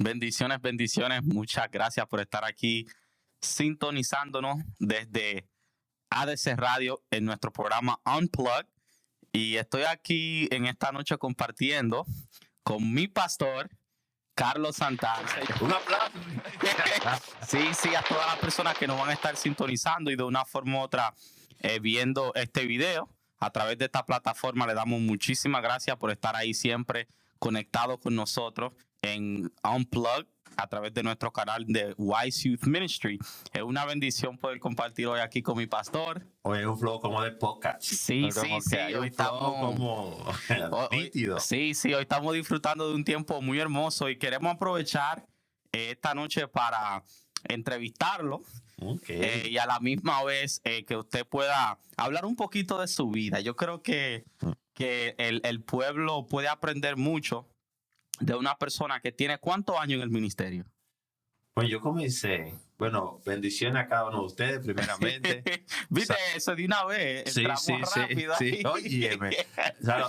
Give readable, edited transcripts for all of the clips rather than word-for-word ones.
Bendiciones, bendiciones. Muchas gracias por estar aquí sintonizándonos desde ADC Radio en nuestro programa Unplugged. Y estoy aquí en esta noche compartiendo con mi pastor, Carlos Santana. Un aplauso. Sí, a todas las personas que nos van a estar sintonizando y de una forma u otra viendo este video a través de esta plataforma. Le damos muchísimas gracias por estar ahí siempre conectados con nosotros en Unplugged a través de nuestro canal de Wise Youth Ministry. Es una bendición poder compartir hoy aquí con mi pastor. Hoy es un flow como de podcast. Sí. Hoy estamos como nítido. Sí, hoy estamos disfrutando de un tiempo muy hermoso y queremos aprovechar esta noche para entrevistarlo. Okay. Y a la misma vez que usted pueda hablar un poquito de su vida. Yo creo que el pueblo puede aprender mucho de una persona que tiene ¿cuántos años en el ministerio? Pues yo comencé, bendiciones a cada uno de ustedes primeramente. ¿Viste eso de una vez? Entramos rápido ahí. Óyeme.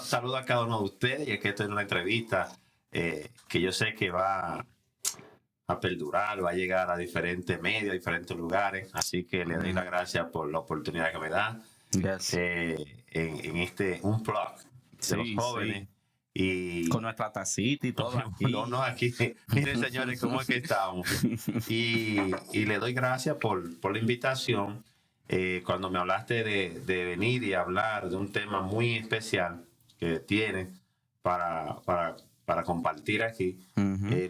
Saludo a cada uno de ustedes y es que esto es una entrevista que yo sé que va a perdurar, va a llegar a diferentes medios, a diferentes lugares. Así que le doy las gracias por la oportunidad que me da en este Unplugged de los jóvenes. Sí. Y con nuestra tacita y todo aquí. No, aquí. Miren, señores, cómo es que estamos. Y le doy gracias por la invitación. Cuando me hablaste de venir y hablar de un tema muy especial que tiene para compartir aquí,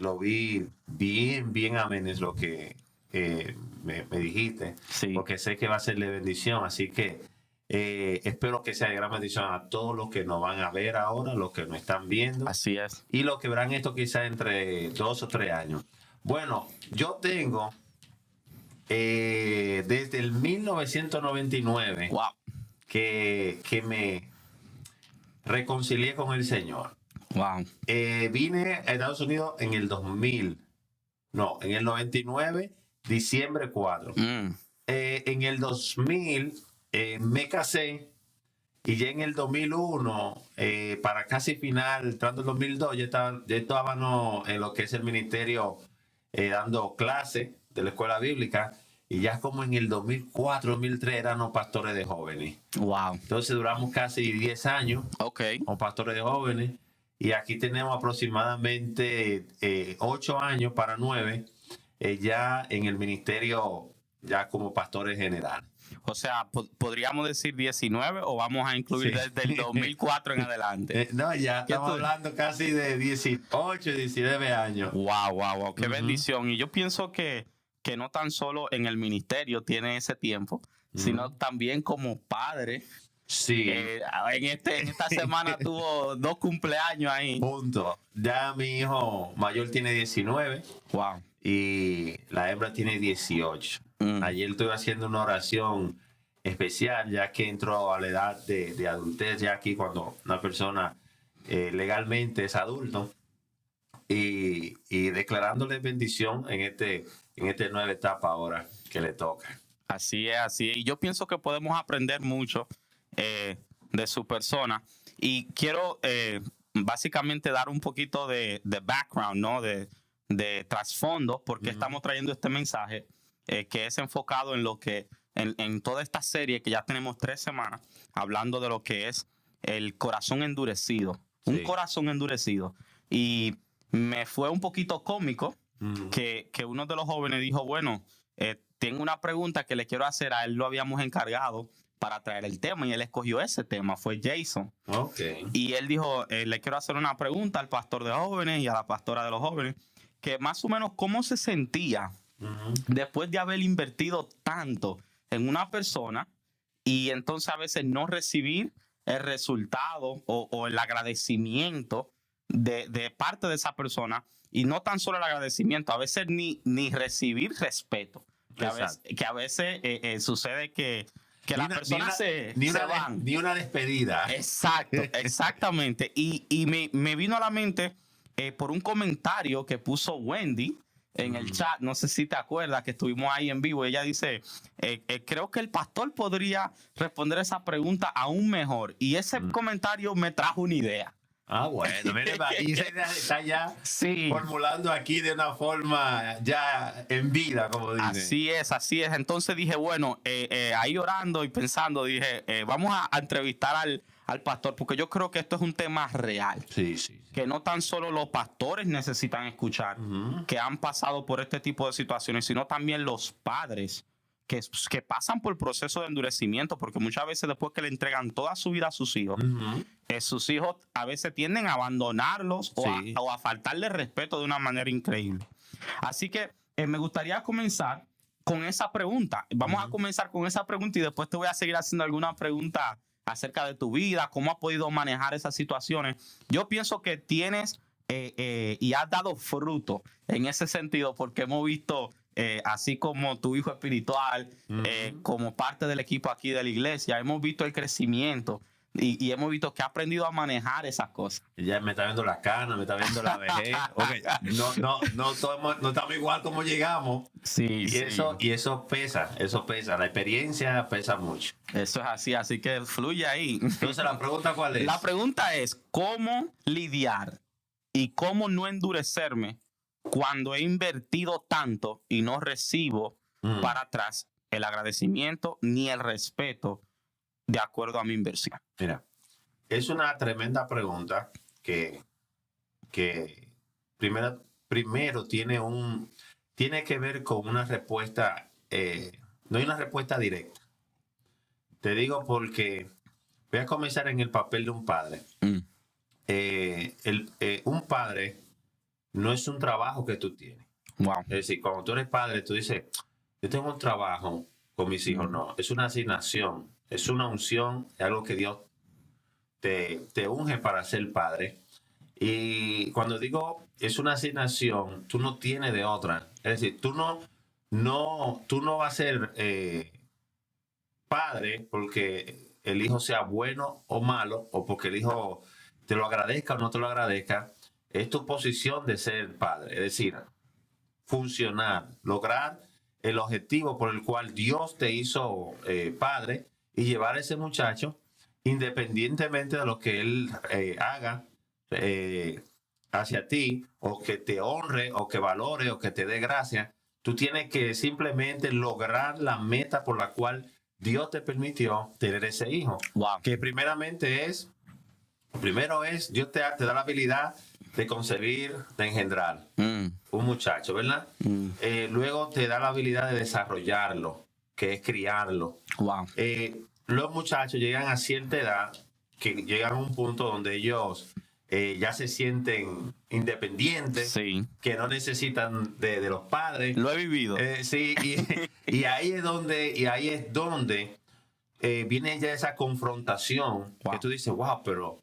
lo vi bien amén, es lo que me dijiste. Sí. Porque sé que va a ser de bendición. Así que espero que sea de gran bendición a todos los que nos van a ver ahora, los que nos están viendo. Así es. Y los que verán esto quizás entre 2 o 3 años. Bueno, yo tengo desde el 1999 wow. que me reconcilié con el Señor. Wow. Vine a Estados Unidos en el 99, diciembre 4. En el 2000 me casé y ya en el 2001, para casi final, entrando el 2002, ya estábamos en lo que es el ministerio dando clases de la escuela bíblica, y ya como en el 2004, 2003 éramos pastores de jóvenes. Wow. Entonces duramos casi 10 años como pastores de jóvenes, y aquí tenemos aproximadamente 8 años para 9 ya en el ministerio, ya como pastores generales. O sea, ¿podríamos decir 19 o vamos a incluir desde el 2004 en adelante? No, ya estamos hablando casi de 18, 19 años. Wow. Qué bendición. Y yo pienso que no tan solo en el ministerio tiene ese tiempo, sino también como padre. Sí. En esta semana tuvo 2 cumpleaños ahí. Punto. Ya mi hijo mayor tiene 19. Wow. Y la hembra tiene 18. Ayer estuve haciendo una oración especial, ya que entró a la edad de adultez, ya aquí cuando una persona legalmente es adulto, y declarándole bendición en esta nueva etapa ahora que le toca. Así es. Y yo pienso que podemos aprender mucho de su persona. Y quiero básicamente dar un poquito de background, ¿no? De trasfondo, porque estamos trayendo este mensaje que es enfocado en lo que, en toda esta serie que ya tenemos 3 semanas, hablando de lo que es el corazón endurecido. Sí. Un corazón endurecido. Y me fue un poquito cómico que uno de los jóvenes dijo, bueno, tengo una pregunta que le quiero hacer. A él lo habíamos encargado para traer el tema y él escogió ese tema, fue Jason. Okay. Y él dijo, le quiero hacer una pregunta al pastor de jóvenes y a la pastora de los jóvenes, que más o menos cómo se sentía después de haber invertido tanto en una persona y entonces a veces no recibir el resultado o el agradecimiento de parte de esa persona, y no tan solo el agradecimiento, a veces ni recibir respeto, que a veces sucede que las personas se van. Ni una despedida. Exacto, exactamente. Y me vino a la mente por un comentario que puso Wendy en el chat. No sé si te acuerdas que estuvimos ahí en vivo. Ella dice, creo que el pastor podría responder esa pregunta aún mejor. Y ese comentario me trajo una idea. Bueno, mire, y se está ya Sí. formulando aquí de una forma ya en vida, como dice. Así es, así es. Entonces dije, bueno, ahí orando y pensando, dije, vamos a entrevistar al pastor, porque yo creo que esto es un tema real. Sí, sí. Que no tan solo los pastores necesitan escuchar, que han pasado por este tipo de situaciones, sino también los padres que pasan por el proceso de endurecimiento, porque muchas veces después que le entregan toda su vida a sus hijos, sus hijos a veces tienden a abandonarlos Sí. o a faltarle respeto de una manera increíble. Así que me gustaría comenzar con esa pregunta. Vamos a comenzar con esa pregunta y después te voy a seguir haciendo alguna pregunta acerca de tu vida, cómo has podido manejar esas situaciones. Yo pienso que tienes y has dado fruto en ese sentido, porque hemos visto, así como tu hijo espiritual, como parte del equipo aquí de la iglesia, hemos visto el crecimiento y hemos visto que ha aprendido a manejar esas cosas. Ya me está viendo la cana, me está viendo la vejez. Okay. No estamos igual como llegamos. Sí, Y eso pesa. La experiencia pesa mucho. Eso es así, así que fluye ahí. Entonces, ¿la pregunta cuál es? La pregunta es, ¿cómo lidiar y cómo no endurecerme cuando he invertido tanto y no recibo para atrás el agradecimiento ni el respeto de acuerdo a mi inversión? Mira, es una tremenda pregunta que primero tiene que ver con una respuesta, no hay una respuesta directa. Te digo porque voy a comenzar en el papel de un padre. Un padre no es un trabajo que tú tienes. Wow. Es decir, cuando tú eres padre, tú dices, yo tengo un trabajo con mis hijos. No, es una asignación, es una unción, es algo que Dios te unge para ser padre. Y cuando digo es una asignación, tú no tienes de otra. Es decir, tú no vas a ser padre porque el hijo sea bueno o malo, o porque el hijo te lo agradezca o no te lo agradezca. Es tu posición de ser padre. Es decir, funcionar, lograr el objetivo por el cual Dios te hizo padre y llevar a ese muchacho, independientemente de lo que él haga hacia ti, o que te honre, o que valore, o que te dé gracia. Tú tienes que simplemente lograr la meta por la cual Dios te permitió tener ese hijo. Wow. Que primero es, Dios te da la habilidad de concebir, de engendrar un muchacho, ¿verdad? Luego te da la habilidad de desarrollarlo, que es criarlo. Wow. Los muchachos llegan a cierta edad, que llegan a un punto donde ellos ya se sienten independientes, Sí. que no necesitan de los padres. Lo he vivido. Sí, y ahí es donde viene ya esa confrontación, Wow. que tú dices, wow, pero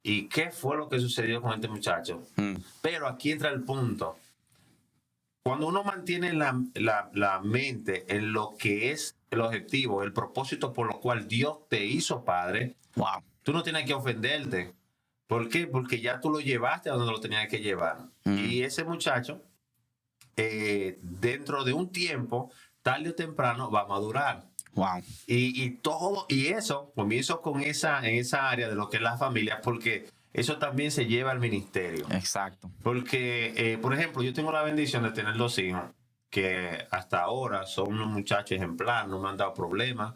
¿y qué fue lo que sucedió con este muchacho? Pero aquí entra el punto. Cuando uno mantiene la mente en lo que es el objetivo, el propósito por lo cual Dios te hizo padre, Wow. tú no tienes que ofenderte. ¿Por qué? Porque ya tú lo llevaste a donde lo tenías que llevar. Y ese muchacho, dentro de un tiempo, tarde o temprano, va a madurar. Wow. Y eso comienzo en esa área de lo que es la familia, porque eso también se lleva al ministerio. Exacto. Porque, por ejemplo, yo tengo la bendición de tener 2 hijos que hasta ahora son unos muchachos ejemplares, no me han dado problemas.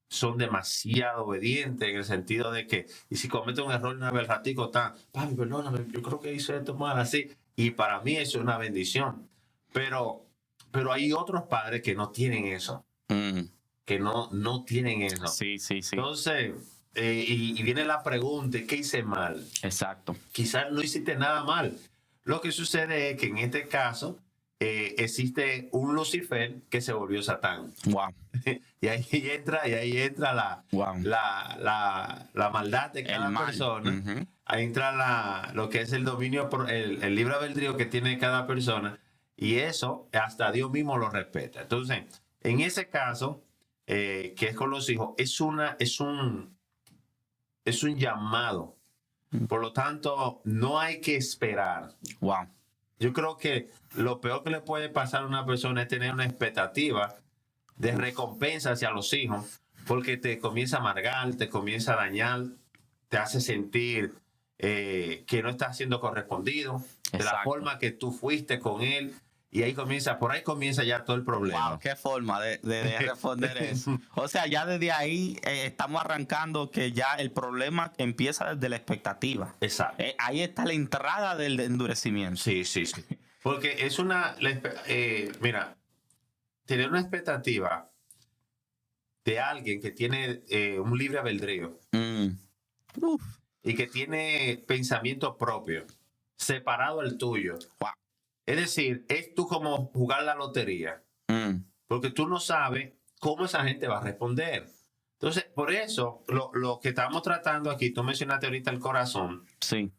Son demasiado obedientes en el sentido de que, y si cometen un error una vez, ratico están, papi, perdóname, yo creo que hice esto mal, así. Y para mí eso es una bendición. Pero hay otros padres que no tienen eso. Que no tienen eso. Sí. Entonces, y viene la pregunta, ¿qué hice mal? Exacto. Quizás no hiciste nada mal. Lo que sucede es que en este caso existe un Lucifer que se volvió Satán. Wow. Y ahí entra la maldad de cada persona. Ahí entra lo que es el dominio, el libre albedrío que tiene cada persona. Y eso hasta Dios mismo lo respeta. Entonces, en ese caso, que es con los hijos, es un llamado. Por lo tanto, no hay que esperar. Wow. Yo creo que lo peor que le puede pasar a una persona es tener una expectativa de recompensa hacia los hijos, porque te comienza a amargar, te comienza a dañar, te hace sentir que no estás siendo correspondido de la Exacto. forma que tú fuiste con él. Y por ahí comienza ya todo el problema. Wow, qué forma de responder eso. O sea, ya desde ahí estamos arrancando que ya el problema empieza desde la expectativa. Exacto. Ahí está la entrada del endurecimiento. Sí. Porque es mira, tener una expectativa de alguien que tiene un libre albedrío y que tiene pensamiento propio, separado al tuyo. Wow. Es decir, es tú como jugar la lotería, porque tú no sabes cómo esa gente va a responder. Entonces, por eso, lo que estamos tratando aquí, tú mencionaste ahorita el corazón. Sí.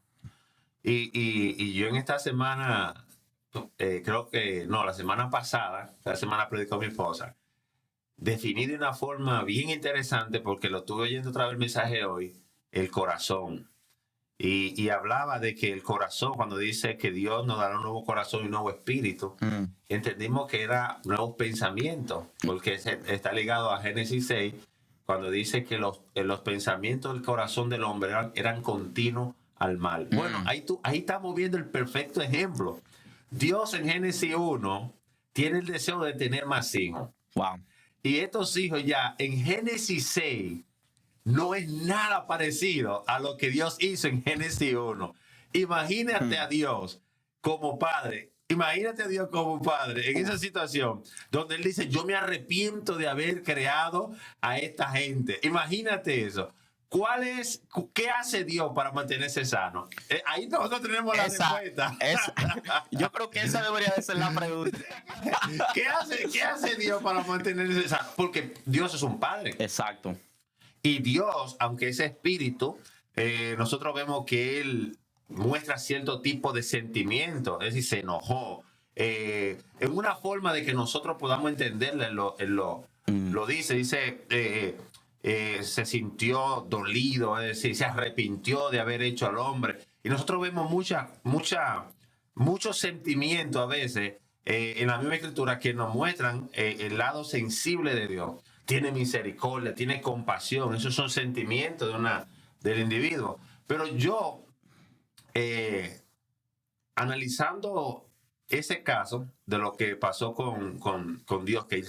Y yo en esta semana, creo que, no, la semana pasada, la semana predicó mi esposa, definí de una forma bien interesante, porque lo estuve oyendo otra vez el mensaje hoy, el corazón. Y hablaba de que el corazón, cuando dice que Dios nos dará un nuevo corazón y un nuevo espíritu, entendimos que era nuevos pensamientos, porque está ligado a Génesis 6, cuando dice que los pensamientos del corazón del hombre eran continuos al mal. Bueno, ahí estamos viendo el perfecto ejemplo. Dios en Génesis 1 tiene el deseo de tener más hijos. Wow. Y estos hijos ya en Génesis 6 no es nada parecido a lo que Dios hizo en Génesis 1. Imagínate a Dios como padre. Imagínate a Dios como padre en esa situación donde Él dice, yo me arrepiento de haber creado a esta gente. Imagínate eso. ¿Qué hace Dios para mantenerse sano? Ahí nosotros tenemos la respuesta. Yo creo que esa debería de ser la pregunta. ¿Qué hace Dios para mantenerse sano? Porque Dios es un padre. Exacto. Y Dios, aunque es espíritu, nosotros vemos que Él muestra cierto tipo de sentimiento, es decir, se enojó. En una forma de que nosotros podamos entenderle, lo dice, se sintió dolido, es decir, se arrepintió de haber hecho al hombre. Y nosotros vemos muchos sentimientos a veces en la misma escritura que nos muestran el lado sensible de Dios. Tiene misericordia, tiene compasión. Esos son sentimientos del individuo. Pero yo, analizando ese caso de lo que pasó con Dios, que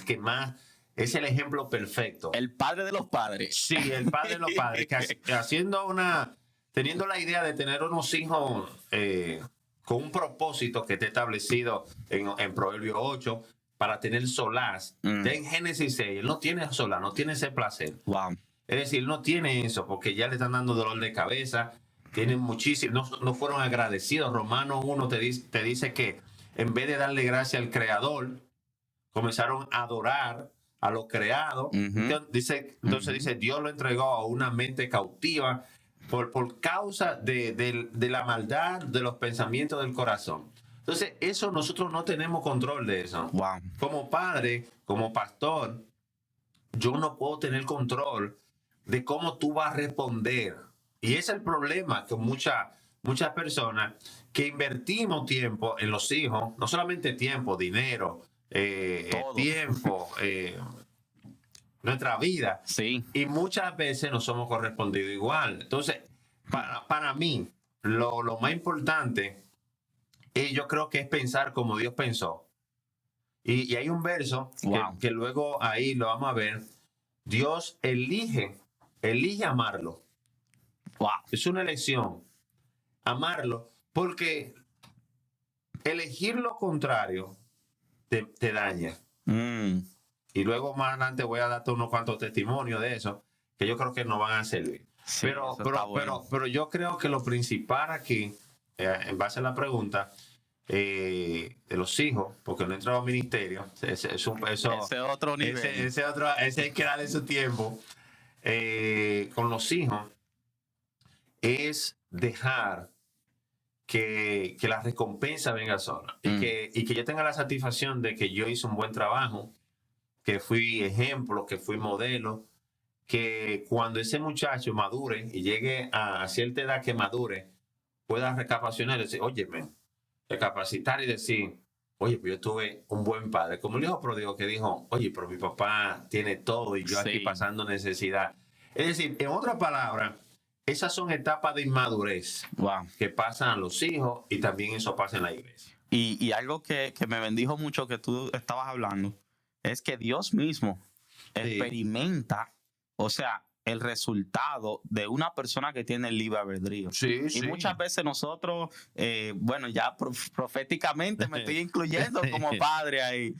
es el ejemplo perfecto. El padre de los padres. Sí, el padre de los padres. Teniendo la idea de tener unos hijos con un propósito que está establecido en Proverbios 8, para tener solaz. Ya en Génesis 6, él no tiene solaz, no tiene ese placer. Wow. Es decir, él no tiene eso porque ya le están dando dolor de cabeza. Tienen muchísimo, no fueron agradecidos. Romanos 1 te dice que en vez de darle gracia al Creador, comenzaron a adorar a lo creado. Entonces dice, Dios lo entregó a una mente cautiva por causa de la maldad de los pensamientos del corazón. Entonces, eso nosotros no tenemos control de eso. Wow. Como padre, como pastor, yo no puedo tener control de cómo tú vas a responder. Y ese es el problema con muchas personas que invertimos tiempo en los hijos, no solamente tiempo, dinero, tiempo, nuestra vida. Sí. Y muchas veces no somos correspondidos igual. Entonces, para mí, lo más importante, yo creo que es pensar como Dios pensó. Y hay un verso que luego ahí lo vamos a ver. Dios elige amarlo. Wow. Es una elección. Amarlo, porque elegir lo contrario te daña. Y luego más adelante voy a darte unos cuantos testimonios de eso, que yo creo que nos van a servir. Sí, pero yo creo que lo principal aquí, en base a la pregunta de los hijos, porque no he entrado al ministerio, ese otro nivel. Ese hay que darle su tiempo. Con los hijos es dejar que la recompensa venga sola y que yo tenga la satisfacción de que yo hice un buen trabajo, que fui ejemplo, que fui modelo, que cuando ese muchacho madure y llegue a cierta edad que madure, pueda recapacitar y decir, óyeme, recapacitar y decir, oye, pues yo tuve un buen padre. Como el hijo pródigo que dijo, oye, pero mi papá tiene todo y yo aquí pasando necesidad. Es decir, en otras palabras, esas son etapas de inmadurez Wow. que pasan a los hijos y también eso pasa en la iglesia. Y algo que me bendijo mucho que tú estabas hablando es que Dios mismo experimenta, o sea, el resultado de una persona que tiene el libre albedrío. Sí, y muchas veces nosotros, bueno, ya proféticamente me estoy incluyendo como padre ahí.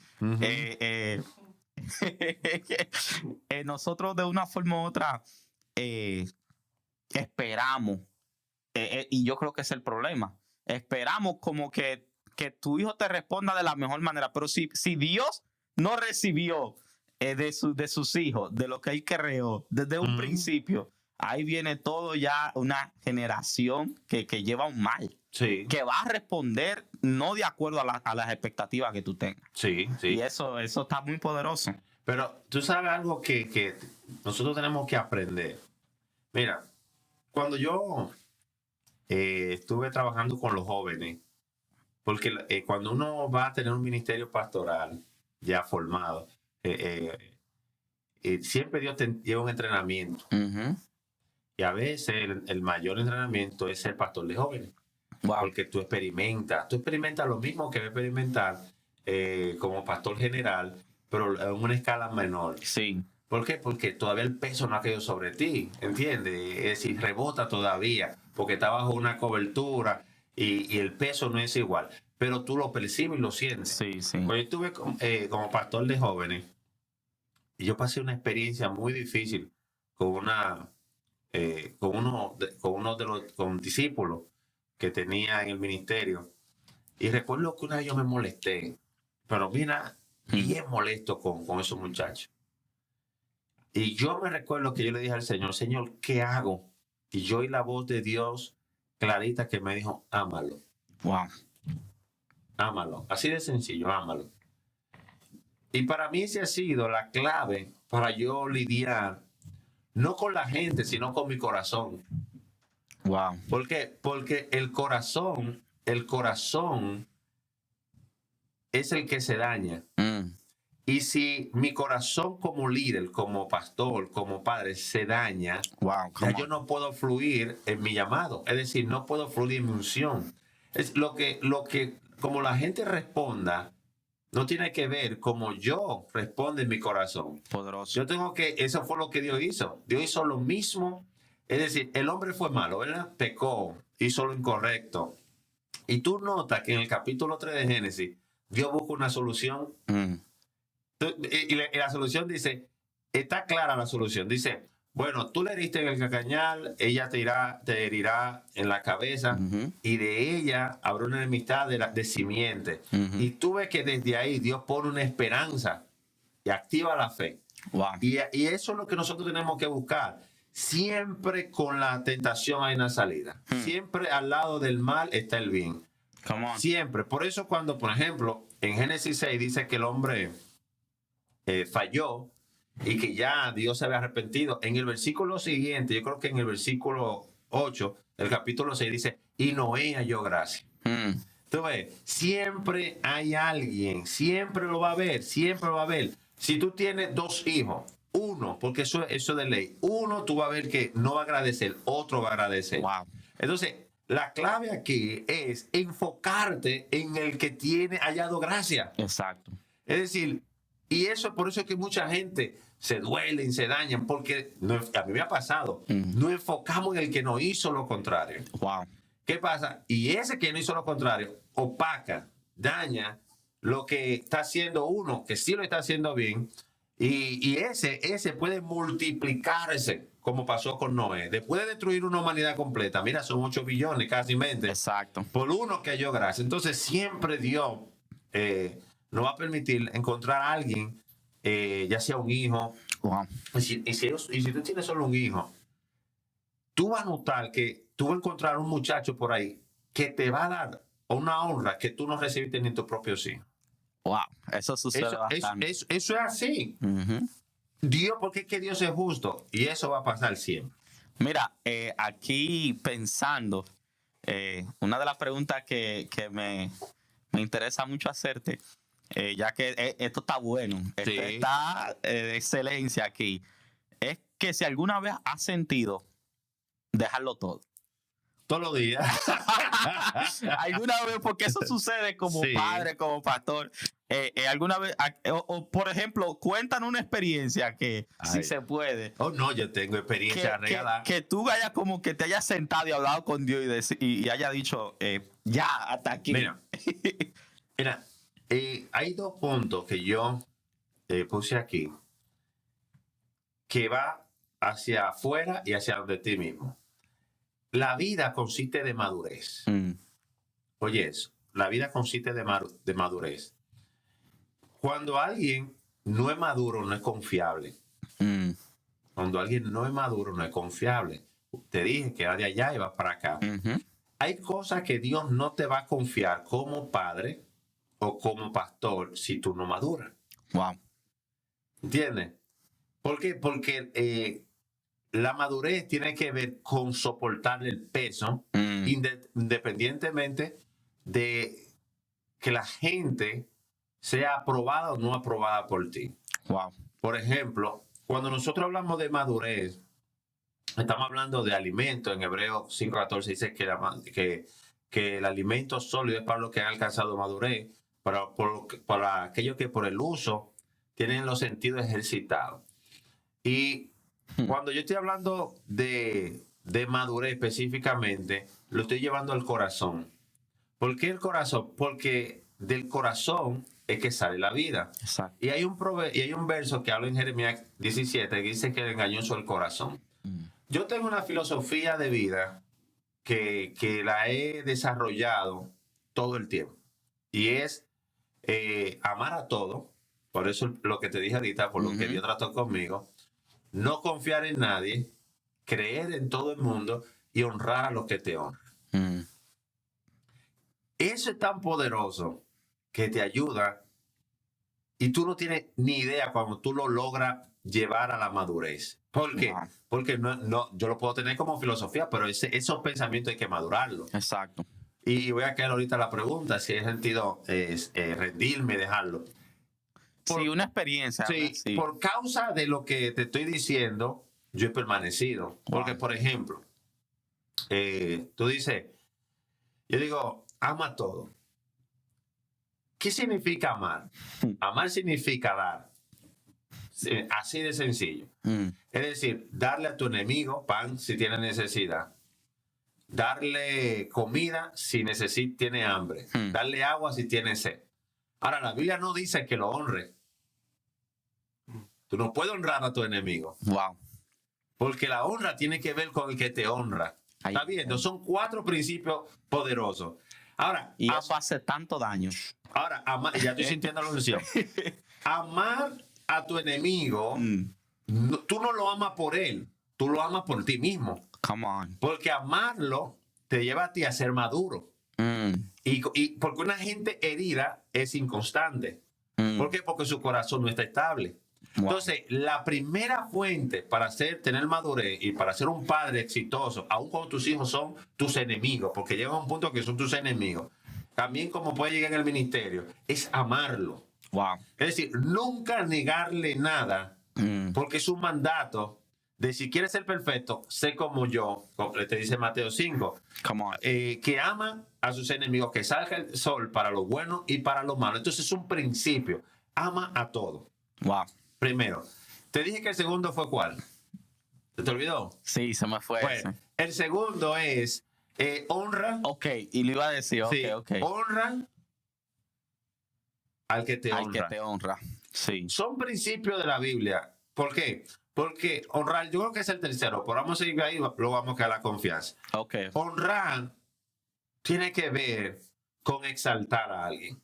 Nosotros de una forma u otra esperamos, y yo creo que es el problema. Esperamos como que tu hijo te responda de la mejor manera, pero si Dios no recibió de sus hijos, de lo que él creó desde un principio, ahí viene todo ya una generación que lleva un mal, que va a responder no de acuerdo a las expectativas que tú tengas. Sí. Y eso está muy poderoso. Pero tú sabes algo que nosotros tenemos que aprender. Mira, cuando yo estuve trabajando con los jóvenes, porque cuando uno va a tener un ministerio pastoral ya formado, siempre Dios te lleva un entrenamiento. Y a veces el mayor entrenamiento es ser pastor de jóvenes. Wow. Porque tú experimentas lo mismo que va a experimentar como pastor general, pero en una escala menor. Sí. ¿Por qué? Porque todavía el peso no ha caído sobre ti, ¿entiendes? Es decir, rebota todavía, porque está bajo una cobertura y el peso no es igual. Pero tú lo percibes y lo sientes. Sí. Pues yo estuve como pastor de jóvenes y yo pasé una experiencia muy difícil con uno de los discípulos que tenía en el ministerio. Y recuerdo que una vez yo me molesté, pero mira, bien molesto con esos muchachos. Y yo me recuerdo que yo le dije al Señor, Señor, ¿qué hago? Y yo oí la voz de Dios clarita que me dijo, ámalo. Wow. Ámalo. Así de sencillo, ámalo. Y para mí esa ha sido la clave para yo lidiar, no con la gente, sino con mi corazón. Wow. ¿Por qué? Porque el corazón es el que se daña. Y si mi corazón como líder, como pastor, como padre se daña, ya yo no puedo fluir en mi llamado. Es decir, no puedo fluir en mi unción. Es lo que como la gente responda, no tiene que ver como yo respondo en mi corazón. Poderoso. Yo tengo que, eso fue lo que Dios hizo. Dios hizo lo mismo. Es decir, el hombre fue malo, ¿verdad? Pecó, hizo lo incorrecto. Y tú notas que en el capítulo 3 de Génesis, Dios busca una solución. Y la solución dice, está clara la solución. Dice, bueno, tú le heriste en el cacañal, ella te herirá en la cabeza y de ella habrá una enemistad de simiente. Y tú ves que desde ahí Dios pone una esperanza y activa la fe. Wow. Y eso es lo que nosotros tenemos que buscar. Siempre con la tentación hay una salida. Siempre al lado del mal está el bien. Come on. Siempre. Por eso cuando, por ejemplo, en Génesis 6 dice que el hombre falló y que ya Dios se había arrepentido. En el versículo siguiente, yo creo que en el versículo 8, el capítulo 6 dice, y Noé halló gracia. Tú ves, siempre hay alguien, siempre lo va a haber, siempre lo va a haber. Si tú tienes dos hijos, uno, porque eso es de ley, uno tú vas a ver que no va a agradecer, otro va a agradecer. Wow. Entonces, la clave aquí es enfocarte en el que tiene hallado gracia. Exacto. Es decir, y por eso es que mucha gente se duelen, se dañan, porque a mí me ha pasado, no enfocamos en el que nos hizo lo contrario. Wow. ¿Qué pasa? Y ese que no hizo lo contrario opaca, daña lo que está haciendo uno, que sí lo está haciendo bien, y ese puede multiplicarse, como pasó con Noé. Después de destruir una humanidad completa, mira, son 8 billones casi mente. Exacto. Por uno que halló gracia. Entonces siempre Dios nos va a permitir encontrar a alguien, ya sea un hijo. Wow. Y si tú tienes solo un hijo, tú vas a notar que tú vas a encontrar un muchacho por ahí que te va a dar una honra que tú no recibiste ni en tus propios hijos. Wow. Eso sucede bastante. Eso es así. Dios, porque es que Dios es justo y eso va a pasar siempre. Mira, aquí pensando, una de las preguntas que me interesa mucho hacerte, ya que esto está bueno, Sí. está de excelencia aquí, es que si alguna vez has sentido dejarlo todo. Todos los días. ¿Alguna vez? Porque eso sucede como Sí. padre, como pastor. ¿Alguna vez? O, por ejemplo, cuéntanos una experiencia que si Ay. se puede. Oh, no, yo tengo experiencia regalada. Que tú hayas como que te hayas sentado y hablado con Dios y haya dicho, ya, hasta aquí. Mira, hay dos puntos que yo puse aquí que va hacia afuera y hacia de ti mismo. La vida consiste de madurez. Oye eso, la vida consiste de madurez. Cuando alguien no es maduro, no es confiable. Cuando alguien no es maduro, no es confiable. Te dije que era de allá y vas para acá. Hay cosas que Dios no te va a confiar como padre o como pastor si tú no maduras. Wow. ¿Entiendes? ¿Por qué? Porque la madurez tiene que ver con soportar el peso independientemente de que la gente sea aprobada o no aprobada por ti. Wow. Por ejemplo, cuando nosotros hablamos de madurez, estamos hablando de alimento. En Hebreos 5:14 dice que el alimento sólido es para los que han alcanzado madurez, para aquellos que por el uso tienen los sentidos ejercitados. Y cuando yo estoy hablando de madurez específicamente, lo estoy llevando al corazón. ¿Por qué el corazón? Porque del corazón es que sale la vida. Exacto. Y hay un verso que habla en Jeremías 17 que dice que engañoso el corazón. Yo tengo una filosofía de vida que la he desarrollado todo el tiempo. Y es amar a todo. Por eso lo que te dije ahorita, por lo que Dios trató conmigo. No confiar en nadie, creer en todo el mundo y honrar a los que te honran. Eso es tan poderoso que te ayuda y tú no tienes ni idea cuando tú lo logras llevar a la madurez. ¿Por qué? Wow. Porque no, yo lo puedo tener como filosofía, pero esos pensamientos hay que madurarlos. Exacto. Y voy a quedar ahorita la pregunta, si es sentido rendirme, dejarlo. Sí, una experiencia. Sí, Sí. por causa de lo que te estoy diciendo, yo he permanecido. Porque, Wow. por ejemplo, tú dices, yo digo, ama todo. ¿Qué significa amar? Amar significa dar. Así de sencillo. Es decir, darle a tu enemigo pan si tiene necesidad. Darle comida si tiene hambre. Darle agua si tiene sed. Ahora, la Biblia no dice que lo honre. Tú no puedes honrar a tu enemigo. Wow. Porque la honra tiene que ver con el que te honra. Ahí. ¿Está viendo? Son 4 principios poderosos. Ahora, Y eso hace tanto daño. Ahora, ya estoy sintiendo la unción. Amar a tu enemigo, tú no lo amas por él, tú lo amas por ti mismo. Come on. Porque amarlo te lleva a ti a ser maduro. Y porque una gente herida es inconstante. ¿Por qué? Porque su corazón no está estable. Wow. Entonces, la primera fuente para tener madurez y para ser un padre exitoso, aun cuando tus hijos son tus enemigos, porque llega a un punto que son tus enemigos, también como puede llegar en el ministerio, es amarlo. Wow. Es decir, nunca negarle nada, porque es un mandato de si quieres ser perfecto, sé como yo, como te dice Mateo 5, Come on. que ama a sus enemigos, que salga el sol para lo bueno y para lo malo. Entonces es un principio, ama a todo. Wow. Primero, te dije que el segundo fue ¿cuál? ¿Se te olvidó? Sí, se me fue. Bueno, el segundo es honra. Ok, y le iba a decir, Sí, ok. honra al que te Al honra. que te honra. Sí. Son principios de la Biblia. ¿Por qué? Porque honrar, yo creo que es el tercero, pero vamos a seguir ahí, luego vamos a quedar la confianza. Ok. Honrar tiene que ver con exaltar a alguien.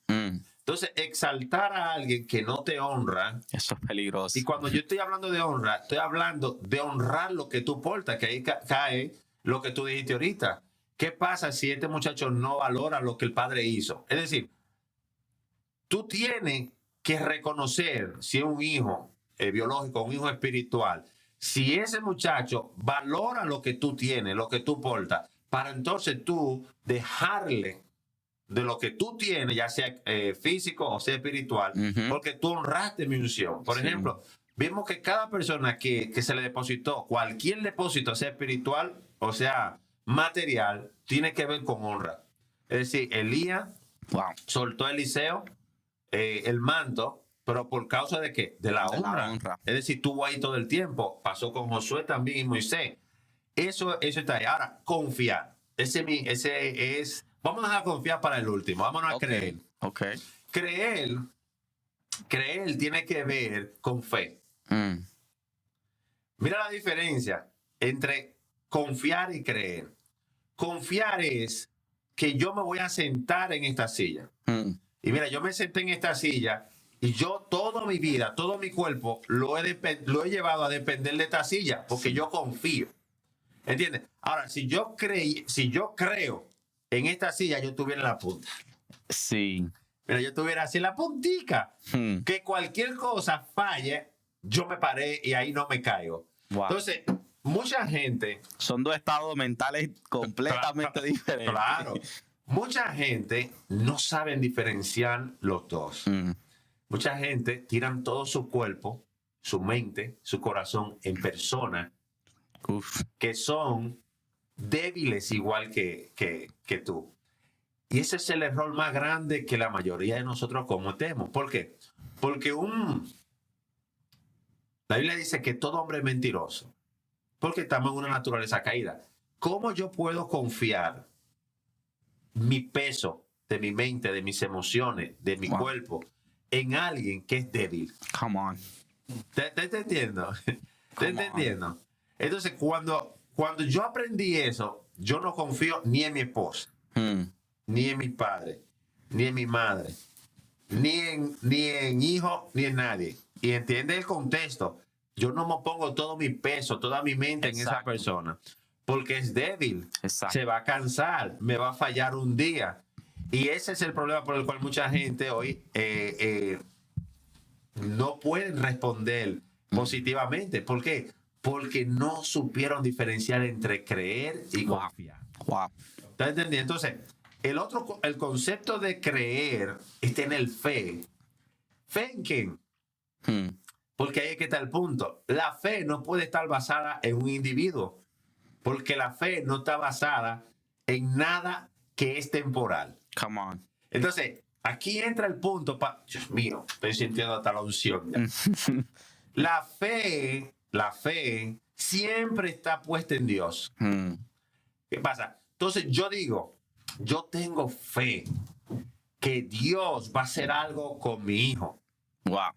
Entonces, exaltar a alguien que no te honra. Eso es peligroso. Y cuando yo estoy hablando de honra, estoy hablando de honrar lo que tú portas, que ahí cae lo que tú dijiste ahorita. ¿Qué pasa si este muchacho no valora lo que el padre hizo? Es decir, tú tienes que reconocer si es un hijo biológico, un hijo espiritual, si ese muchacho valora lo que tú tienes, lo que tú portas, para entonces tú dejarle de lo que tú tienes, ya sea físico o sea espiritual, porque tú honraste mi unción. Por ejemplo, vemos que cada persona que se le depositó, cualquier depósito, sea espiritual o sea material, tiene que ver con honra. Es decir, Elías soltó a Eliseo el manto, pero por causa de ¿qué? De la honra. Es decir, estuvo ahí todo el tiempo. Pasó con Josué también y Moisés. Eso está ahí. Ahora, confiar. Ese es... Vamos a confiar para el último. Vámonos a creer. Creer tiene que ver con fe. Mira la diferencia entre confiar y creer. Confiar es que yo me voy a sentar en esta silla. Y mira, yo me senté en esta silla y yo toda mi vida, todo mi cuerpo lo he llevado a depender de esta silla porque yo confío. ¿Entiendes? Ahora, si yo creo en esta silla, yo estuviera en la punta. Sí. Mira, yo estuviera así en la puntica. Que cualquier cosa falle, yo me paré y ahí no me caigo. Wow. Entonces, mucha gente... Son dos estados mentales completamente diferentes. Claro. Mucha gente no saben diferenciar los dos. Mucha gente tiran todo su cuerpo, su mente, su corazón en personas que son débiles igual que tú. Y ese es el error más grande que la mayoría de nosotros cometemos. ¿Por qué? Porque la Biblia dice que todo hombre es mentiroso. Porque estamos en una naturaleza caída. ¿Cómo yo puedo confiar mi peso de mi mente, de mis emociones, de mi cuerpo, en alguien que es débil? Come on. ¿Te entiendo? ¿Te entendiendo? Entonces, cuando yo aprendí eso, yo no confío ni en mi esposa, ni en mi padre, ni en mi madre, ni en hijo, ni en nadie. Y entiende el contexto. Yo no me pongo todo mi peso, toda mi mente en esa persona. Porque es débil, se va a cansar, me va a fallar un día. Y ese es el problema por el cual mucha gente hoy no pueden responder positivamente. ¿Por qué? Porque no supieron diferenciar entre creer y confiar. ¿Estás entendiendo? Entonces, el concepto de creer es tener fe. ¿Fe en quién? Porque ahí es que está el punto. La fe no puede estar basada en un individuo. Porque la fe no está basada en nada que es temporal. Come on. Entonces, aquí entra el punto. Dios mío, estoy sintiendo hasta la unción. La fe siempre está puesta en Dios. ¿Qué pasa? Entonces, yo digo, yo tengo fe que Dios va a hacer algo con mi hijo. Wow.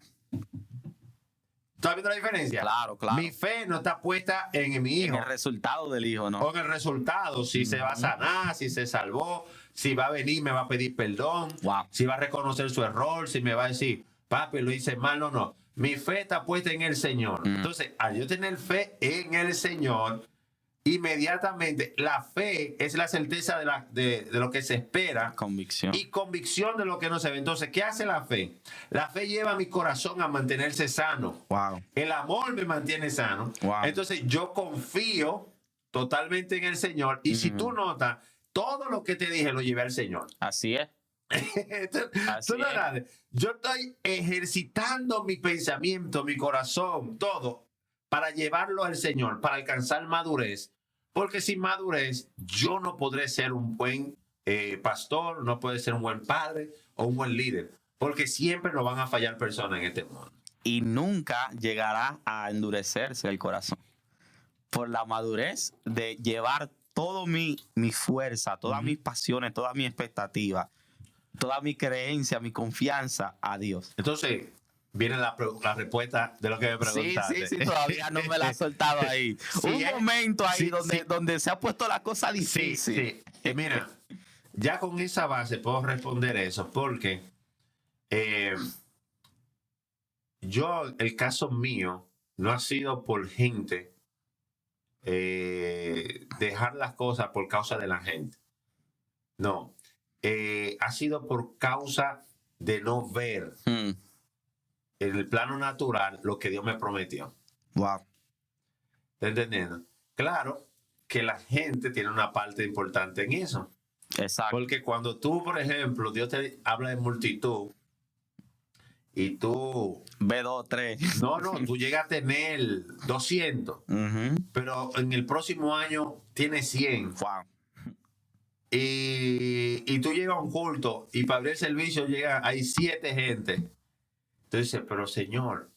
¿Estás viendo la diferencia? Claro. Mi fe no está puesta en mi hijo. En el resultado del hijo, ¿no? O en el resultado, si se va a sanar, si se salvó, si va a venir, me va a pedir perdón, si va a reconocer su error, si me va a decir, papi, lo hice mal, no. Mi fe está puesta en el Señor. Entonces, al yo tener fe en el Señor, inmediatamente la fe es la certeza de lo que se espera. Convicción. Y convicción de lo que no se ve. Entonces, ¿qué hace la fe? La fe lleva a mi corazón a mantenerse sano. Wow. El amor me mantiene sano. Wow. Entonces, yo confío totalmente en el Señor. Y si tú notas, todo lo que te dije lo llevé al Señor. Así es. Yo estoy ejercitando mi pensamiento, mi corazón, todo, para llevarlo al Señor, para alcanzar madurez. Porque sin madurez yo no podré ser un buen pastor, no podré ser un buen padre o un buen líder. Porque siempre nos van a fallar personas en este mundo. Y nunca llegará a endurecerse el corazón. Por la madurez de llevar toda mi fuerza, todas mis pasiones, todas mis expectativas, toda mi creencia, mi confianza a Dios. Entonces, viene la respuesta de lo que me preguntaste. Sí, todavía no me la has soltado ahí. Un momento ahí donde se ha puesto la cosa difícil. Sí. Mira, ya con esa base puedo responder eso, porque el caso mío no ha sido por gente dejar las cosas por causa de la gente. No. Ha sido por causa de no ver en el plano natural lo que Dios me prometió. Wow. ¿Estás entendiendo? Claro que la gente tiene una parte importante en eso. Exacto. Porque cuando tú, por ejemplo, Dios te habla de multitud y tú... B2, 3. No, tú llegas a tener 200, pero en el próximo año tienes 100. Wow. Y tú llegas a un culto y para abrir el servicio hay 7 gente. Entonces, pero Señor,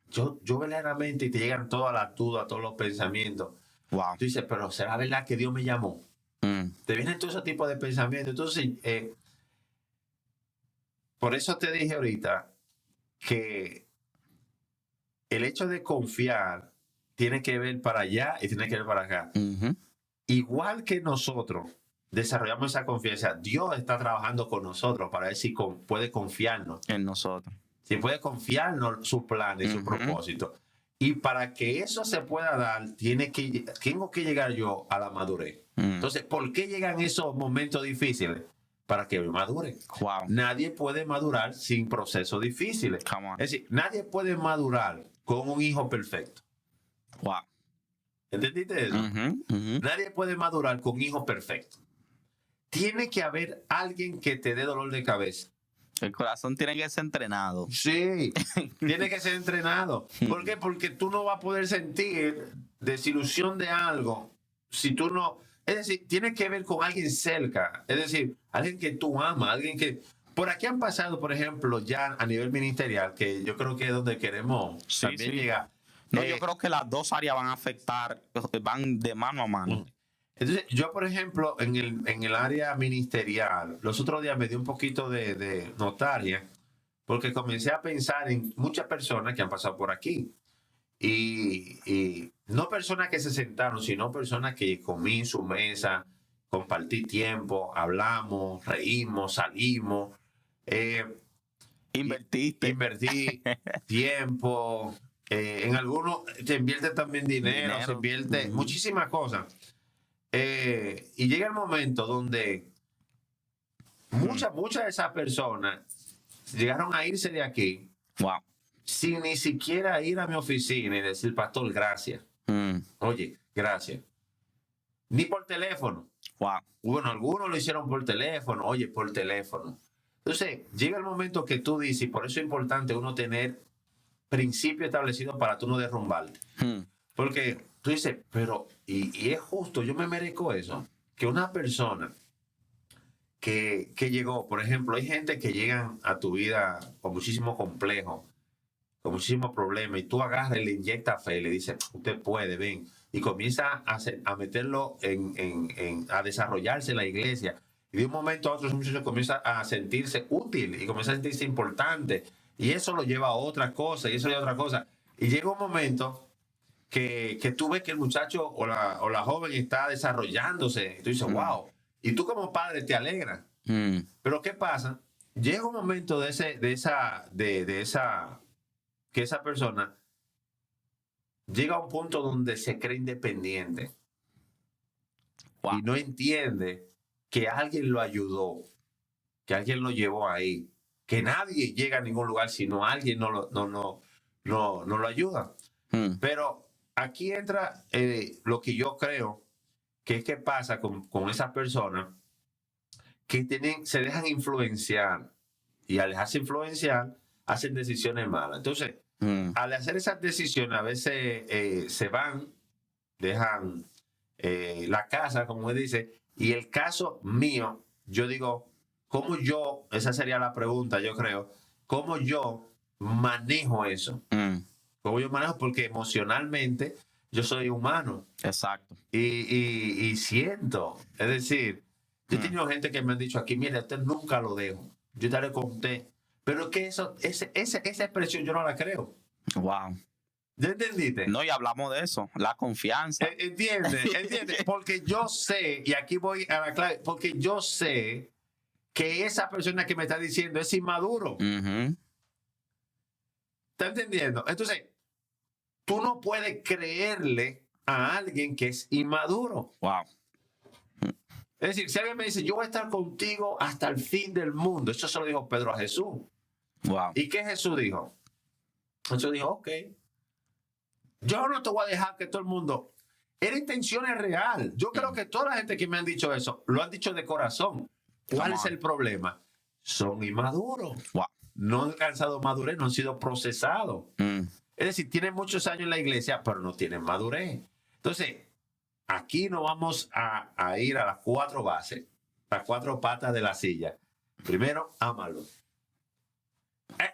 yo verdaderamente, y te llegan todas las dudas, todos los pensamientos. Wow. Tú dices, pero ¿será verdad que Dios me llamó? Te vienen todo ese tipo de pensamientos. Entonces, por eso te dije ahorita que el hecho de confiar tiene que ver para allá y tiene que ver para acá. Igual que nosotros desarrollamos esa confianza, Dios está trabajando con nosotros para ver si puede confiarnos. En nosotros. Si puede confiarnos sus planes y sus propósitos. Y para que eso se pueda dar, tengo que llegar yo a la madurez. Entonces, ¿por qué llegan esos momentos difíciles? Para que yo madure. Wow. Nadie puede madurar sin procesos difíciles. Es decir, nadie puede madurar con un hijo perfecto. Wow. ¿Entendiste eso? Nadie puede madurar con un hijo perfecto. Tiene que haber alguien que te dé dolor de cabeza. El corazón tiene que ser entrenado. Sí, tiene que ser entrenado. ¿Por qué? Porque tú no vas a poder sentir desilusión de algo si tú no... Es decir, tiene que ver con alguien cerca. Es decir, alguien que tú amas, alguien que... Por aquí han pasado, por ejemplo, ya a nivel ministerial, que yo creo que es donde queremos también llegar. No, yo creo que las dos áreas van a afectar, van de mano a mano. Entonces, yo, por ejemplo, en el área ministerial, los otros días me dio un poquito de notaria, porque comencé a pensar en muchas personas que han pasado por aquí. Y no personas que se sentaron, sino personas que comí en su mesa, compartí tiempo, hablamos, reímos, salimos. Invertí tiempo. En algunos se invierte también dinero. Se invierte muchísimas cosas. Y llega el momento donde muchas de esas personas llegaron a irse de aquí. Wow. Sin ni siquiera ir a mi oficina y decir, pastor, gracias. Oye, gracias. Ni por teléfono. Wow. Bueno, algunos lo hicieron por teléfono. Oye, por teléfono. Entonces, llega el momento que tú dices, y por eso es importante uno tener principios establecidos para tú no derrumbarte. Porque tú dices, pero, y es justo, yo me merezco eso. Que una persona que llegó, por ejemplo, hay gente que llegan a tu vida con muchísimo complejo, con muchísimos problemas, y tú agarras y le inyectas fe y le dices, usted puede, ven, y comienza a meterlo a desarrollarse en la iglesia, y de un momento a otro ese muchacho comienza a sentirse útil y comienza a sentirse importante, y eso lo lleva a otra cosa, y eso lleva a otra cosa, y llega un momento que tú ves que el muchacho o la joven está desarrollándose, y tú dices, wow, y tú como padre te alegras, pero ¿qué pasa? Llega un momento que esa persona llega a un punto donde se cree independiente. Wow. Y no entiende que alguien lo ayudó, que alguien lo llevó ahí, que nadie llega a ningún lugar si no alguien no lo ayuda. Pero aquí entra lo que yo creo que es que pasa con esas personas que se dejan influenciar, y al dejarse influenciar hacen decisiones malas. Entonces, al hacer esas decisiones, a veces se van, dejan la casa, como él dice, y el caso mío, yo digo, esa sería la pregunta, yo creo, ¿cómo yo manejo eso? ¿Cómo yo manejo? Porque emocionalmente yo soy humano. Exacto. Y siento, es decir, yo he tenido gente que me han dicho aquí, mire, usted nunca lo dejo, yo te le conté. Pero que esa expresión yo no la creo. Wow. ¿Ya entendiste? No, y hablamos de eso, la confianza. ¿Entiendes? Porque yo sé, y aquí voy a la clave, porque yo sé que esa persona que me está diciendo es inmaduro. ¿Está entendiendo? Entonces, tú no puedes creerle a alguien que es inmaduro. Wow. Es decir, si alguien me dice, yo voy a estar contigo hasta el fin del mundo, eso se lo dijo Pedro a Jesús. Wow. ¿Y qué Jesús dijo? Jesús dijo, ok, yo no te voy a dejar que todo el mundo... Era intención real. Yo creo que toda la gente que me han dicho eso, lo han dicho de corazón. ¿Cuál es el problema? Son inmaduros. Wow. no han alcanzado madurez, no han sido procesados. Es decir, tienen muchos años en la iglesia, pero no tienen madurez. Entonces, aquí nos vamos a ir a las 4 bases, las 4 patas de la silla. Primero, ámalo.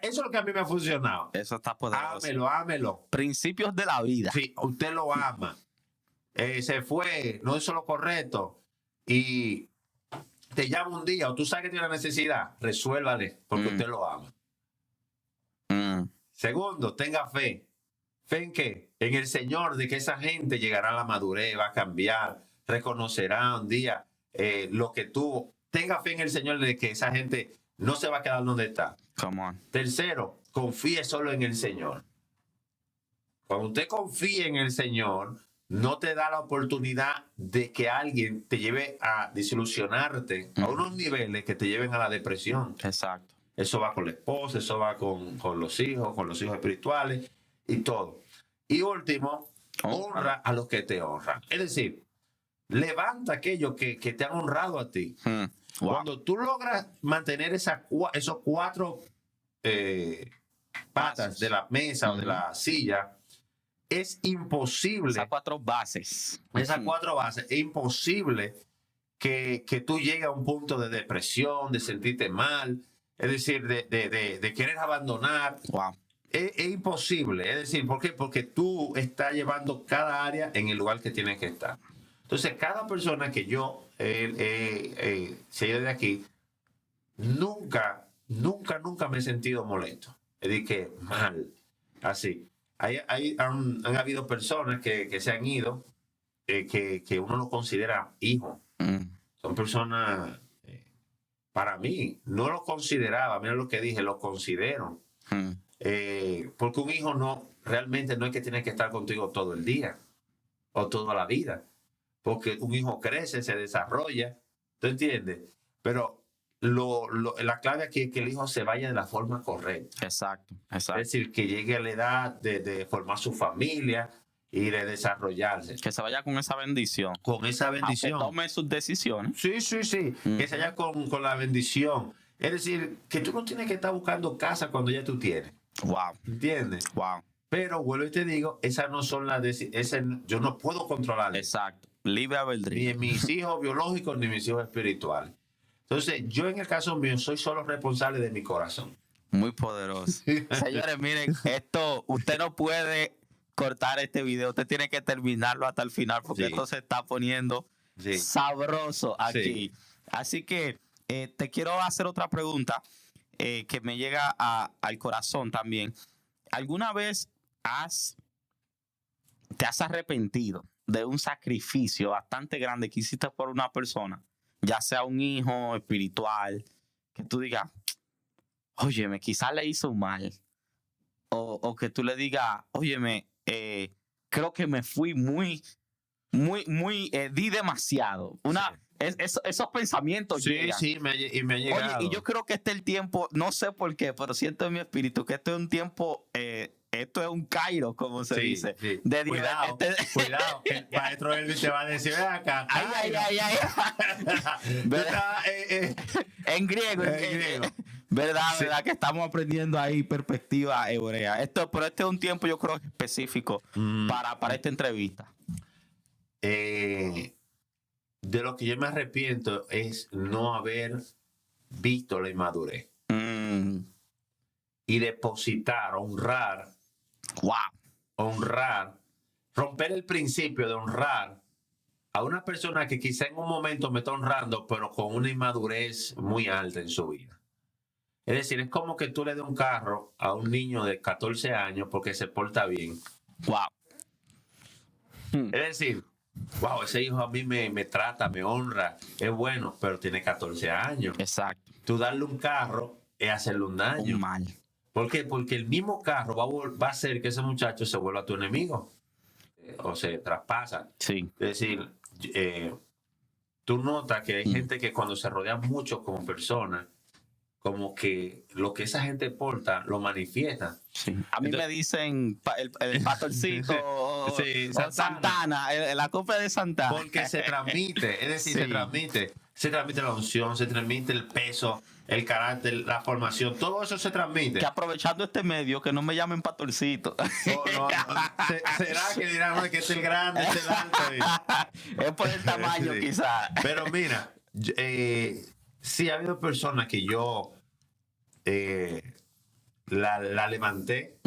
Eso es lo que a mí me ha funcionado. Eso está poderoso. Ámelo. Principios de la vida. Sí, usted lo ama. Se fue, no hizo lo correcto y te llama un día o tú sabes que tiene una necesidad, resuélvale porque usted lo ama. Segundo, tenga fe. ¿Fe en qué? En el Señor, de que esa gente llegará a la madurez, va a cambiar, reconocerá un día lo que tuvo. Tenga fe en el Señor de que esa gente no se va a quedar donde está. Come on. Tercero, confíe solo en el Señor. Cuando usted confía en el Señor, no te da la oportunidad de que alguien te lleve a desilusionarte a unos niveles que te lleven a la depresión. Exacto. Eso va con la esposa, eso va con los hijos espirituales y todo. Y último, honra a los que te honran. Es decir, levanta aquellos que te han honrado a ti. Wow. Cuando tú logras mantener esos 4 patas de la mesa o de la silla, es imposible. Esas 4 bases. Esas 4 bases. Es imposible que tú llegues a un punto de depresión, de sentirte mal, es decir, de querer abandonar. Wow. Es imposible. Es decir, ¿por qué? Porque tú estás llevando cada área en el lugar que tienes que estar. Entonces, cada persona que yo se de aquí, nunca me he sentido molesto. Es decir, que mal. Así. Han habido personas que se han ido, que uno los considera hijos. Son personas, para mí, no los consideraba, mira lo que dije, los considero. Porque un hijo realmente no es que tiene que estar contigo todo el día o toda la vida. Porque un hijo crece, se desarrolla, ¿tú entiendes? Pero la clave aquí es que el hijo se vaya de la forma correcta. Exacto. Es decir, que llegue a la edad de formar su familia y de desarrollarse. Que se vaya con esa bendición. Con esa bendición. Aunque tome sus decisiones. Sí. Que se vaya con la bendición. Es decir, que tú no tienes que estar buscando casa cuando ya tú tienes. Wow. ¿Entiendes? Wow. Pero vuelvo y te digo, esas no son las decisiones. Yo no puedo controlar. Exacto. Libre albedrío. Ni en mis hijos biológicos ni mis hijos espirituales. Entonces, yo en el caso mío soy solo responsable de mi corazón. Muy poderoso. Señores, miren, esto, usted no puede cortar este video, usted tiene que terminarlo hasta el final porque esto se está poniendo sabroso aquí. Así que te quiero hacer otra pregunta que me llega al corazón también. ¿Alguna vez te has arrepentido de un sacrificio bastante grande que hiciste por una persona, ya sea un hijo espiritual, que tú digas, óyeme, quizás le hizo mal, o que tú le digas, óyeme, creo que me fui di demasiado? Esos pensamientos llegan. Sí, me ha llegado. Oye, y yo creo que este es el tiempo, no sé por qué, pero siento en mi espíritu que este es un tiempo, esto es un kairos, como se dice. Sí. Cuidado, que el maestro Elvis te va a decir, ven acá. Ay. En griego. ¿Verdad? Que estamos aprendiendo ahí perspectiva hebrea. Pero este es un tiempo, yo creo, específico para esta entrevista. De lo que yo me arrepiento es no haber visto la inmadurez. Y depositar, honrar, romper el principio de honrar a una persona que quizá en un momento me está honrando, pero con una inmadurez muy alta en su vida. Es decir, es como que tú le des un carro a un niño de 14 años porque se porta bien. Es decir, ese hijo a mí me trata, me honra, es bueno, pero tiene 14 años. Exacto. Tú darle un carro es hacerle un daño. Un mal. ¿Por qué? Porque el mismo carro va a hacer que ese muchacho se vuelva tu enemigo. O se traspasa. Sí. Es decir, tú notas que hay gente que cuando se rodea mucho como persona, como que lo que esa gente porta lo manifiesta. Sí. A mí me dicen el pastorcito sí, o Santana, la copia de Santana. Porque se transmite, es decir, se transmite. se transmite la unción, se transmite el peso, el carácter, la formación, todo eso se transmite. Que aprovechando este medio, que no me llamen pastorcito. ¿Será que dirán que es el grande, es el alto? Es por el tamaño, Sí. quizás. Pero mira, sí ha habido personas que yo la levanté,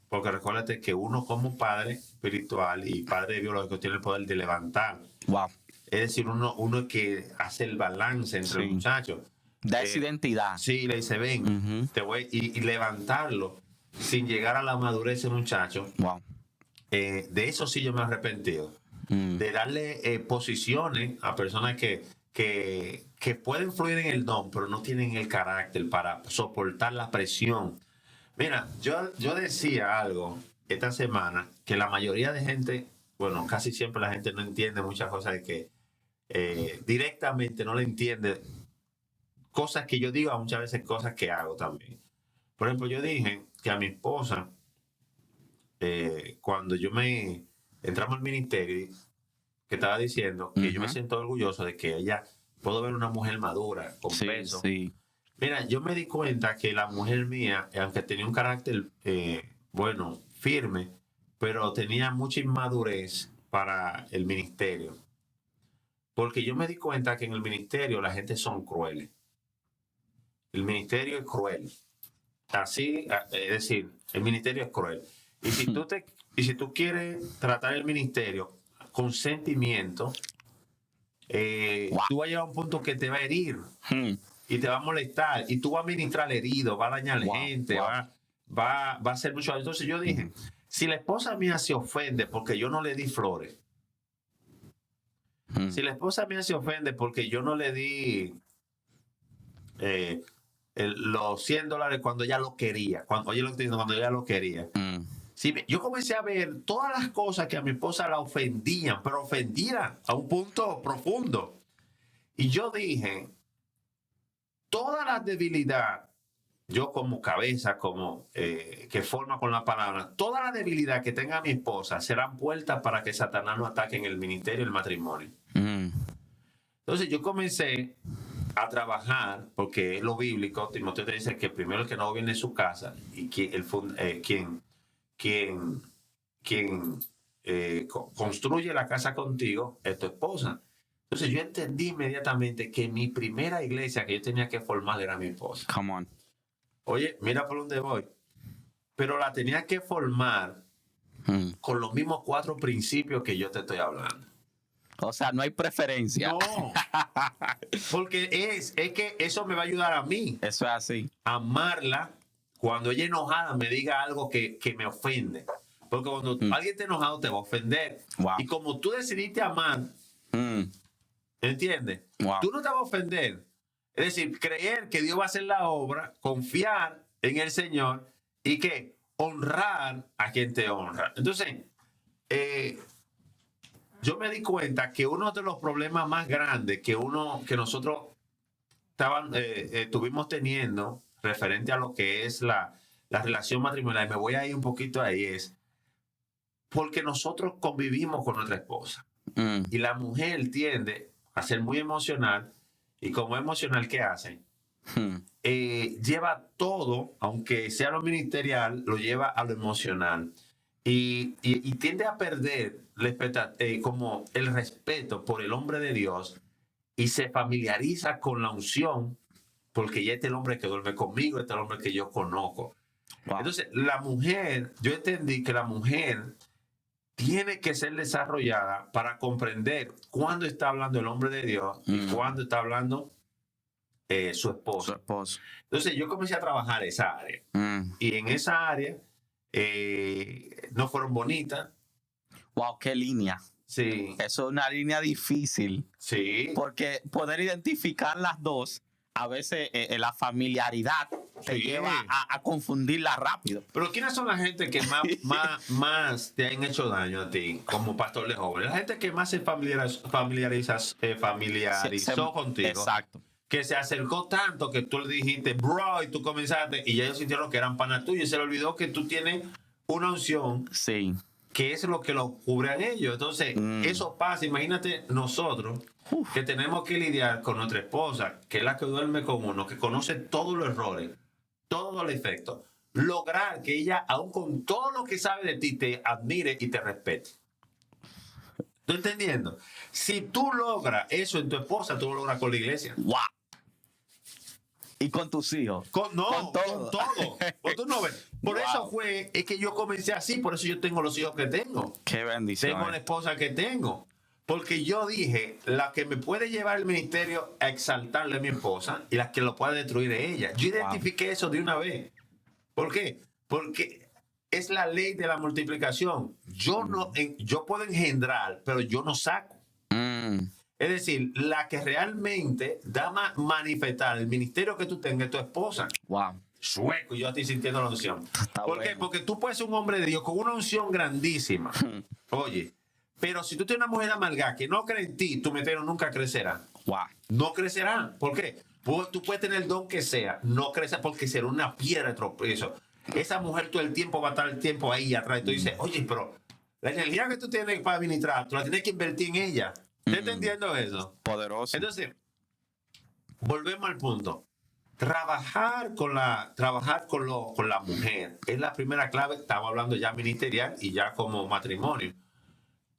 porque recuérdate que uno como padre espiritual y padre biológico tiene el poder de levantar. Wow. Es decir, uno que hace el balance entre los muchachos. Da esa identidad. Sí, le dice, ven, te voy, y levantarlo sin llegar a la madurez ese muchacho. Wow. De eso sí yo me he arrepentido. De darle posiciones a personas que pueden fluir en el don, pero no tienen el carácter para soportar la presión. Mira, yo decía algo esta semana, que la mayoría de gente, bueno, casi siempre la gente no entiende muchas cosas, de que directamente no le entiende cosas que yo digo, muchas veces cosas que hago también. Por ejemplo, yo dije que a mi esposa, cuando entramos al ministerio, que estaba diciendo que yo me siento orgulloso de que ella, puedo ver una mujer madura, con peso. Sí. Mira, yo me di cuenta que la mujer mía, aunque tenía un carácter, bueno, firme, pero tenía mucha inmadurez para el ministerio. Porque yo me di cuenta que en el ministerio la gente son crueles. El ministerio es cruel. Así, es decir, el ministerio es cruel. Y si tú quieres tratar el ministerio con sentimiento, tú vas a llegar a un punto que te va a herir y te va a molestar y tú vas a ministrar herido, va a dañar gente, va a hacer mucho. Entonces yo dije, si la esposa mía se ofende porque yo no le di flores, si la esposa mía se ofende porque yo no le di los $100 cuando ella lo quería, cuando ella lo quería. Sí, yo comencé a ver todas las cosas que a mi esposa la ofendían, pero ofendían a un punto profundo. Y yo dije, toda la debilidad, yo como cabeza, como que forma con la palabra, toda la debilidad que tenga mi esposa serán puertas para que Satanás no ataque en el ministerio y el matrimonio. Entonces yo comencé a trabajar, porque es lo bíblico. Timoteo te dice que primero el que no gobierne su casa y quien construye la casa contigo es tu esposa. Entonces yo entendí inmediatamente que mi primera iglesia que yo tenía que formar era mi esposa. Come on. Oye, mira por dónde voy. Pero la tenía que formar con los mismos 4 principios que yo te estoy hablando. O sea, no hay preferencia. No. Porque es que eso me va a ayudar a mí. Eso es así. Amarla cuando ella enojada me diga algo que me ofende. Porque cuando alguien está enojado te va a ofender. Wow. Y como tú decidiste amar, ¿entiendes? Wow. Tú no te vas a ofender. Es decir, creer que Dios va a hacer la obra, confiar en el Señor y que honrar a quien te honra. Entonces, yo me di cuenta que uno de los problemas más grandes que nosotros estuvimos teniendo referente a lo que es la relación matrimonial, y me voy a ir un poquito ahí, es porque nosotros convivimos con nuestra esposa. Y la mujer tiende a ser muy emocional, y como emocional, ¿qué hace? Lleva todo, aunque sea lo ministerial, lo lleva a lo emocional. Y tiende a perder como el respeto por el hombre de Dios, y se familiariza con la unción, porque ya este es el hombre que duerme conmigo, este es el hombre que yo conozco. Wow. Entonces, la mujer, yo entendí que la mujer tiene que ser desarrollada para comprender cuándo está hablando el hombre de Dios y cuándo está hablando su esposo. Entonces, yo comencé a trabajar esa área. Y en esa área no fueron bonitas. Wow, qué línea. Sí. Eso es una línea difícil. Sí. Porque poder identificar las dos, a veces la familiaridad te lleva a confundirla rápido. Pero ¿quiénes son la gente que más te han hecho daño a ti como pastor de jóvenes? La gente que más se familiarizó contigo. Exacto. Que se acercó tanto que tú le dijiste, bro, y tú comenzaste, y ya ellos sintieron que eran panas tuyos, y se le olvidó que tú tienes una unción que es lo que lo cubren ellos. Entonces, eso pasa. Imagínate nosotros que tenemos que lidiar con nuestra esposa, que es la que duerme con uno, que conoce todos los errores, todos los efectos. Lograr que ella, aun con todo lo que sabe de ti, te admire y te respete. ¿Estás entendiendo? Si tú logras eso en tu esposa, tú lo logras con la iglesia. ¡Wow! Y con tus hijos. Con todo. Pues tú no ves. Por eso es que yo comencé así, por eso yo tengo los hijos que tengo. Qué bendición. Tengo la esposa que tengo. Porque yo dije, la que me puede llevar el ministerio a exaltarle a mi esposa y la que lo puede destruir es ella. Yo identifiqué eso de una vez. ¿Por qué? Porque es la ley de la multiplicación. Yo puedo engendrar, pero yo no saco. Es decir, la que realmente da manifestar el ministerio que tú tengas es tu esposa. Wow. Sueco, yo estoy sintiendo la unción. ¿Por qué? Porque tú puedes ser un hombre de Dios con una unción grandísima. Oye, pero si tú tienes una mujer amargada que no cree en ti, tu ministerio nunca crecerá. Wow. No crecerá. ¿Por qué? Pues tú puedes tener el don que sea, no crecerá porque será una piedra de tropiezo. Esa mujer todo el tiempo va a estar el tiempo ahí atrás. Y tú dices, oye, pero la energía que tú tienes para administrar, tú la tienes que invertir en ella. ¿Estás entendiendo eso? Poderoso. Entonces, volvemos al punto. Trabajar con la mujer es la primera clave. Estamos hablando ya ministerial y ya como matrimonio.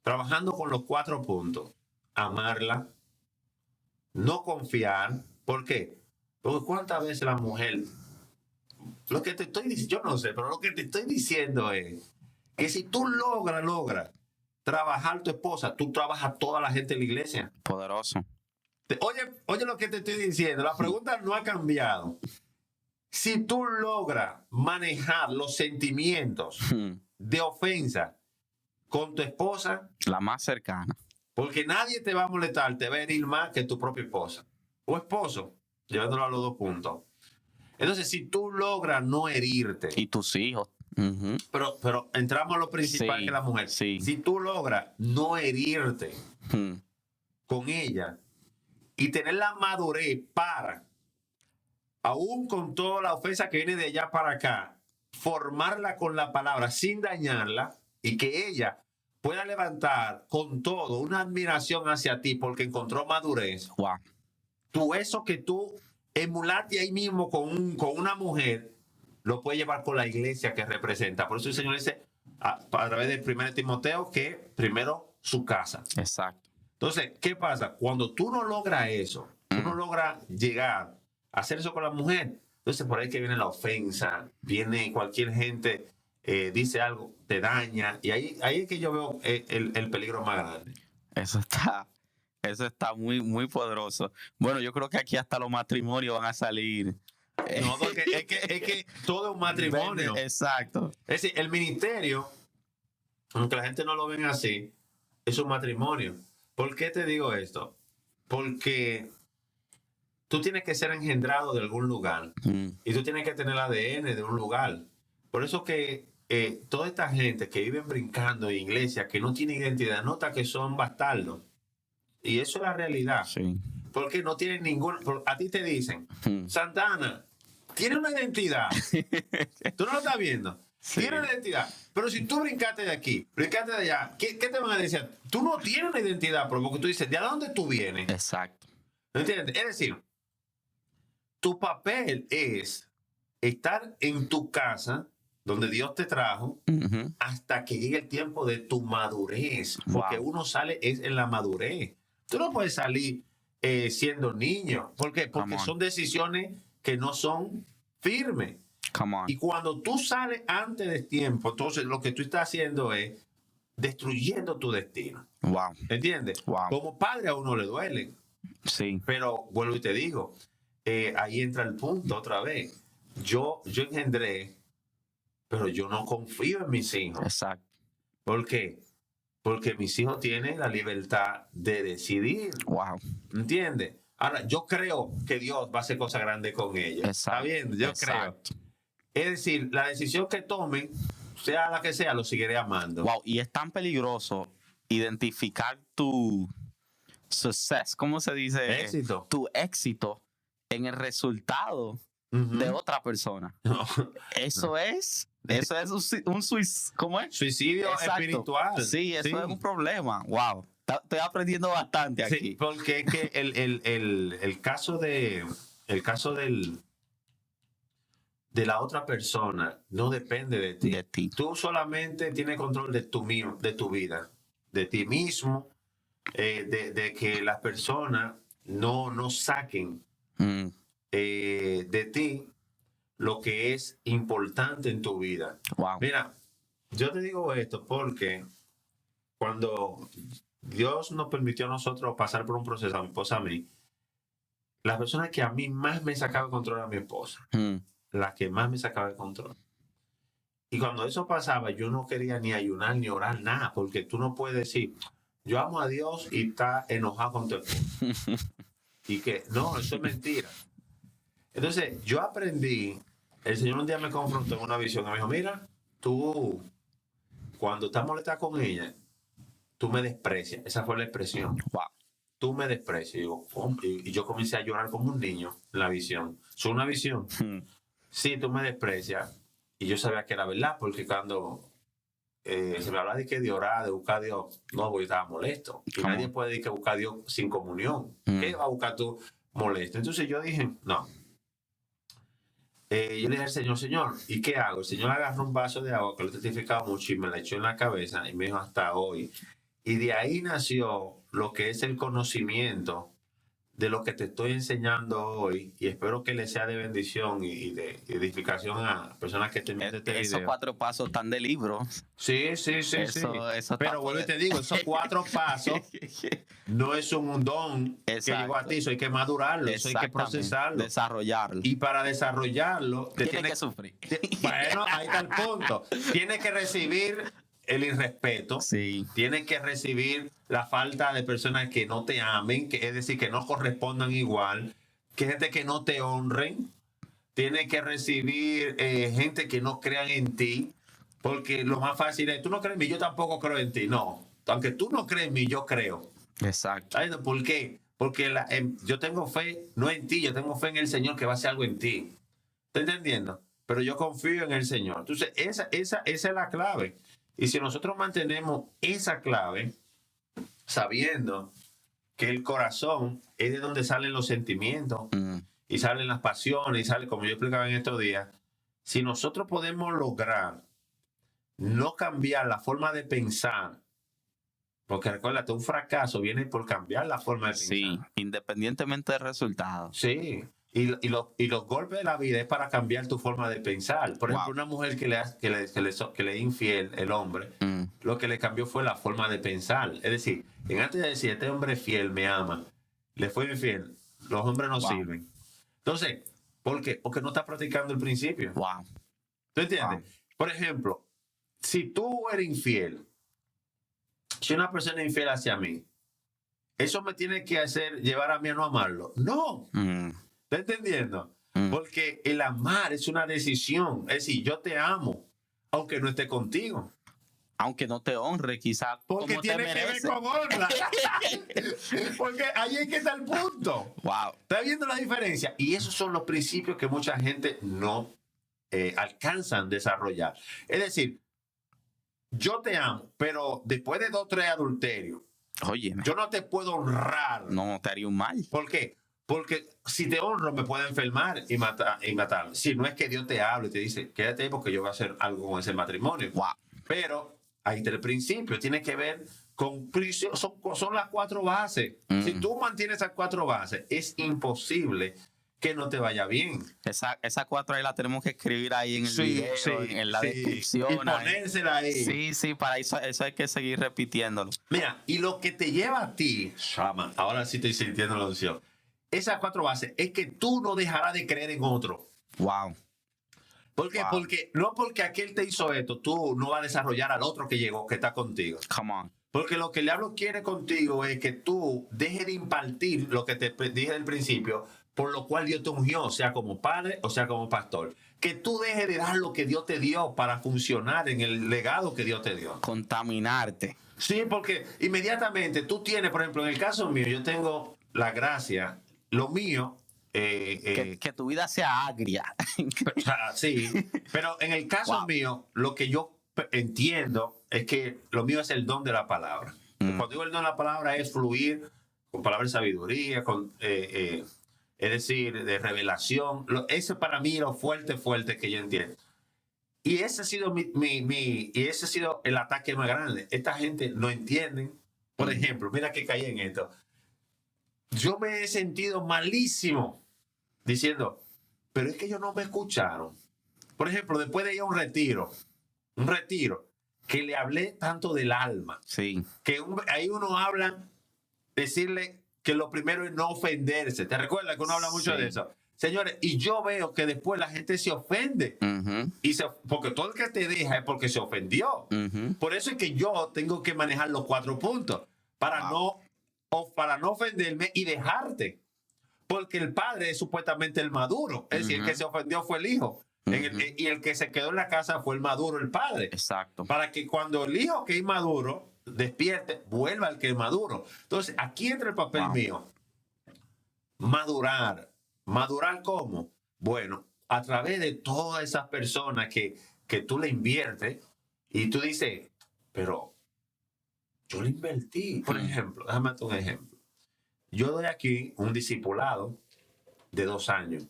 Trabajando con los 4 puntos. Amarla, no confiar. ¿Por qué? Porque cuántas veces la mujer, lo que te estoy diciendo, yo no sé, pero lo que te estoy diciendo es que si tú logras trabajar tu esposa, tú trabajas toda la gente en la iglesia. Poderoso. Oye lo que te estoy diciendo. La pregunta no ha cambiado. Si tú logras manejar los sentimientos de ofensa con tu esposa, la más cercana, porque nadie te va a molestar, te va a herir más que tu propia esposa o esposo, llevándolo a los 2 puntos. Entonces, si tú logras no herirte, y tus hijos, pero entramos a lo principal, que es la mujer. Sí. Si tú logras no herirte con ella y tener la madurez para, aún con toda la ofensa que viene de allá para acá, formarla con la palabra sin dañarla y que ella pueda levantar con todo una admiración hacia ti porque encontró madurez. Wow. Tú eso que tú emulaste ahí mismo con una mujer, lo puedes llevar con la iglesia que representa. Por eso el Señor dice a través del 1 Timoteo que primero su casa. Exacto. Entonces, ¿qué pasa? Cuando tú no logras eso, tú no logras llegar a hacer eso con la mujer, entonces por ahí que viene la ofensa, viene cualquier gente, dice algo, te daña, y ahí es que yo veo el peligro más grande. Eso está muy, muy poderoso. Bueno, yo creo que aquí hasta los matrimonios van a salir. No, porque es que todo es un matrimonio. Exacto. Es decir, el ministerio, aunque la gente no lo ven así, es un matrimonio. ¿Por qué te digo esto? Porque tú tienes que ser engendrado de algún lugar y tú tienes que tener el ADN de un lugar. Por eso que toda esta gente que vive brincando en iglesias, que no tiene identidad, nota que son bastardos. Y eso es la realidad. Sí. Porque no tienen ningún... A ti te dicen, Santana, tiene una identidad. Tú no lo estás viendo. Sí. Tiene una identidad. Pero si tú brincaste de aquí, brincaste de allá, ¿qué te van a decir? Tú no tienes una identidad, porque tú dices, ¿de dónde tú vienes? Exacto. ¿Entiendes? Es decir, tu papel es estar en tu casa, donde Dios te trajo, hasta que llegue el tiempo de tu madurez. Porque uno sale es en la madurez. Tú no puedes salir siendo niño. ¿Por qué? Porque son decisiones que no son firmes. Y cuando tú sales antes de tiempo, entonces lo que tú estás haciendo es destruyendo tu destino. Wow. ¿Entiendes? Wow. Como padre a uno le duele. Sí. Pero vuelvo y te digo, ahí entra el punto otra vez. Yo engendré, pero yo no confío en mis hijos. Exacto. ¿Por qué? Porque mis hijos tienen la libertad de decidir. Wow. ¿Entiendes? Ahora, yo creo que Dios va a hacer cosas grandes con ellos. Exacto. ¿Está bien? Yo creo. Es decir, la decisión que tomen, sea la que sea, lo seguiré amando. Wow, y es tan peligroso identificar tu success, ¿cómo se dice? Éxito. Tu éxito en el resultado de otra persona. No. Eso es Eso es ¿cómo es? Suicidio Exacto. espiritual. Sí, eso es un problema. Wow. Estoy aprendiendo bastante aquí. Sí, porque es que el caso de la otra persona no depende de ti. De ti. Tú solamente tienes control de tu vida, de ti mismo, de que las personas no saquen de ti lo que es importante en tu vida. Wow. Mira, yo te digo esto porque cuando Dios nos permitió a nosotros pasar por un proceso, a mi esposa, a mí, las personas que a mí más me sacaba de control a mi esposa, las que más me sacaba de control. Y cuando eso pasaba, yo no quería ni ayunar ni orar nada, porque tú no puedes decir, yo amo a Dios y está enojado con tu esposa. Y que, no, eso es mentira. Entonces, yo aprendí, el Señor un día me confrontó en una visión y me dijo, mira, tú, cuando estás molesta con ella, tú me desprecias. Esa fue la expresión. Wow. Tú me desprecias. Y yo comencé a llorar como un niño en la visión. ¿Es una visión? Sí, tú me desprecias. Y yo sabía que era verdad, porque cuando se me hablaba de que de orar, de buscar a Dios, no, porque estaba molesto. Y nadie puede decir que buscar a Dios sin comunión. ¿Qué va a buscar tú molesto? Entonces yo dije, no. Yo le dije al Señor, ¿y qué hago? El Señor agarró un vaso de agua que lo he testificado mucho y me la echó en la cabeza y me dijo hasta hoy. Y de ahí nació lo que es el conocimiento de lo que te estoy enseñando hoy, y espero que le sea de bendición y de edificación a personas que estén viendo este video. Esos 4 pasos están de libro. Sí. Eso Pero bueno, te digo, esos 4 pasos no es un don que llegó a ti, eso hay que madurarlo, eso hay que procesarlo. Desarrollarlo. Y para desarrollarlo, tienes que sufrir. Bueno, ahí está el punto. Tienes que recibir el irrespeto, sí. Tienes que recibir la falta de personas que no te amen, que es decir, que no correspondan igual, que gente que no te honren, tienes que recibir gente que no crean en ti, porque lo más fácil es, tú no crees en mí, yo tampoco creo en ti. No, aunque tú no crees en mí, yo creo. Exacto. ¿Sabes por qué? Porque yo tengo fe, no en ti, yo tengo fe en el Señor que va a hacer algo en ti. ¿Estás entendiendo? Pero yo confío en el Señor. Entonces, esa es la clave. Y si nosotros mantenemos esa clave, sabiendo que el corazón es de donde salen los sentimientos y salen las pasiones y sale, como yo explicaba en estos días, si nosotros podemos lograr no cambiar la forma de pensar, porque recuérdate, un fracaso viene por cambiar la forma de pensar. Sí, independientemente del resultado. Sí. Y los golpes de la vida es para cambiar tu forma de pensar. Por ejemplo, una mujer que le es infiel, el hombre, lo que le cambió fue la forma de pensar. Es decir, antes de decir, este hombre es fiel, me ama, le fue infiel, los hombres no sirven. Entonces, ¿por qué? Porque no está practicando el principio. Wow. ¿Tú entiendes? Por ejemplo, si tú eres infiel, si una persona es infiel hacia mí, ¿eso me tiene que llevar a mí a no amarlo? No. ¿Estás entendiendo? Porque el amar es una decisión. Es decir, yo te amo, aunque no esté contigo. Aunque no te honre, quizás. Porque tiene que ver con honra. Porque ahí es que está el punto. Wow. ¿Estás viendo la diferencia? Y esos son los principios que mucha gente no alcanzan a desarrollar. Es decir, yo te amo, pero después de 2 o 3 adulterios, oye, yo no te puedo honrar. No te haría un mal. ¿Por qué? Porque si te honro me puede enfermar y matar. Si no es que Dios te hable y te dice, quédate ahí porque yo voy a hacer algo con ese matrimonio. Wow. Pero ahí está el principio. Tiene que ver con... Son las 4 bases. Si tú mantienes esas 4 bases, es imposible que no te vaya bien. Esa 4 ahí la tenemos que escribir ahí en el video, en la descripción. Y ponérsela ahí. Sí, para eso hay que seguir repitiéndolo. Mira, y lo que te lleva a ti, Shama, ahora sí estoy sintiendo la unción. Esas 4 bases es que tú no dejarás de creer en otro. Wow. ¿Por qué? Wow. No porque aquel te hizo esto, tú no vas a desarrollar al otro que llegó, que está contigo. Come on. Porque lo que el diablo quiere contigo es que tú dejes de impartir lo que te dije al principio, por lo cual Dios te ungió, sea como padre o sea como pastor. Que tú dejes de dar lo que Dios te dio para funcionar en el legado que Dios te dio. Contaminarte. Sí, porque inmediatamente tú tienes, por ejemplo, en el caso mío, yo tengo la gracia, lo mío Que tu vida sea agria. O sea, sí, pero en el caso mío, lo que yo entiendo es que lo mío es el don de la palabra. Cuando digo el don de la palabra es fluir con palabras de sabiduría, es decir, de revelación. Ese para mí es lo fuerte que yo entiendo. Y ese ha sido y ese ha sido el ataque más grande. Esta gente no entiende. Por ejemplo, mira que caí en esto. Yo me he sentido malísimo diciendo, pero es que ellos no me escucharon. Por ejemplo, después de ir a un retiro, que le hablé tanto del alma, sí, que ahí uno habla, decirle que lo primero es no ofenderse. ¿Te recuerdas que uno habla mucho de eso? Señores, y yo veo que después la gente se ofende. Porque todo el que te deja es porque se ofendió. Por eso es que yo tengo que manejar los 4 puntos para no ofenderme y dejarte. Porque el padre es supuestamente el maduro. Es decir, el que se ofendió fue el hijo. Y el que se quedó en la casa fue el maduro, el padre. Exacto. Para que cuando el hijo que es maduro despierte, vuelva al que es maduro. Entonces, aquí entra el papel mío. Madurar. ¿Madurar cómo? Bueno, a través de todas esas personas que tú le inviertes y tú dices, pero yo le invertí. Por ejemplo, déjame darte un ejemplo. Yo doy aquí un discipulado de 2 años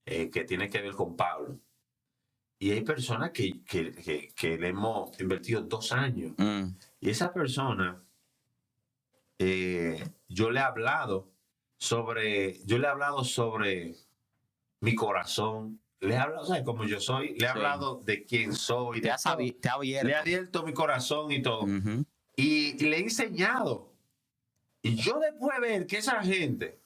que tiene que ver con Pablo. Y hay personas que le hemos invertido 2 años. Y esa persona, yo le he hablado sobre mi corazón. Le he hablado, ¿sabes? Como yo soy, le he hablado de quién soy. Te ha abierto. Le he abierto mi corazón y todo. Y le he enseñado. Y yo después de ver que esa gente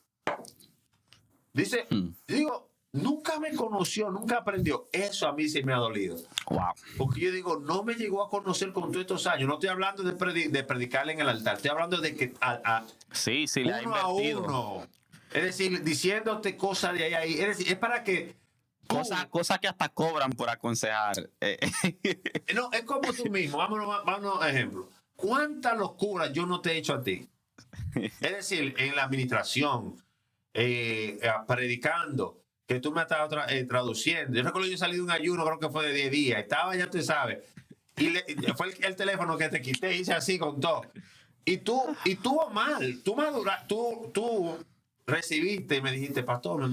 dice, digo, nunca me conoció, nunca aprendió. Eso a mí sí me ha dolido. Wow. Porque yo digo, no me llegó a conocer con todos estos años. No estoy hablando de predicarle en el altar. Estoy hablando de que sí, le ha invertido. Uno. Es decir, diciéndote cosas de ahí. Es decir, es para que... Cosas que hasta cobran por aconsejar. No, es como tú mismo. Vámonos a ejemplo. ¿Cuántas locuras yo no te he hecho a ti? Es decir, en la administración, predicando, que tú me estabas traduciendo. Yo recuerdo que yo salí de un ayuno, creo que fue de 10 días. Estaba, ya tú sabes. Y fue el teléfono que te quité, hice así con todo. Y tú mal. Tú recibiste y me dijiste, pastor,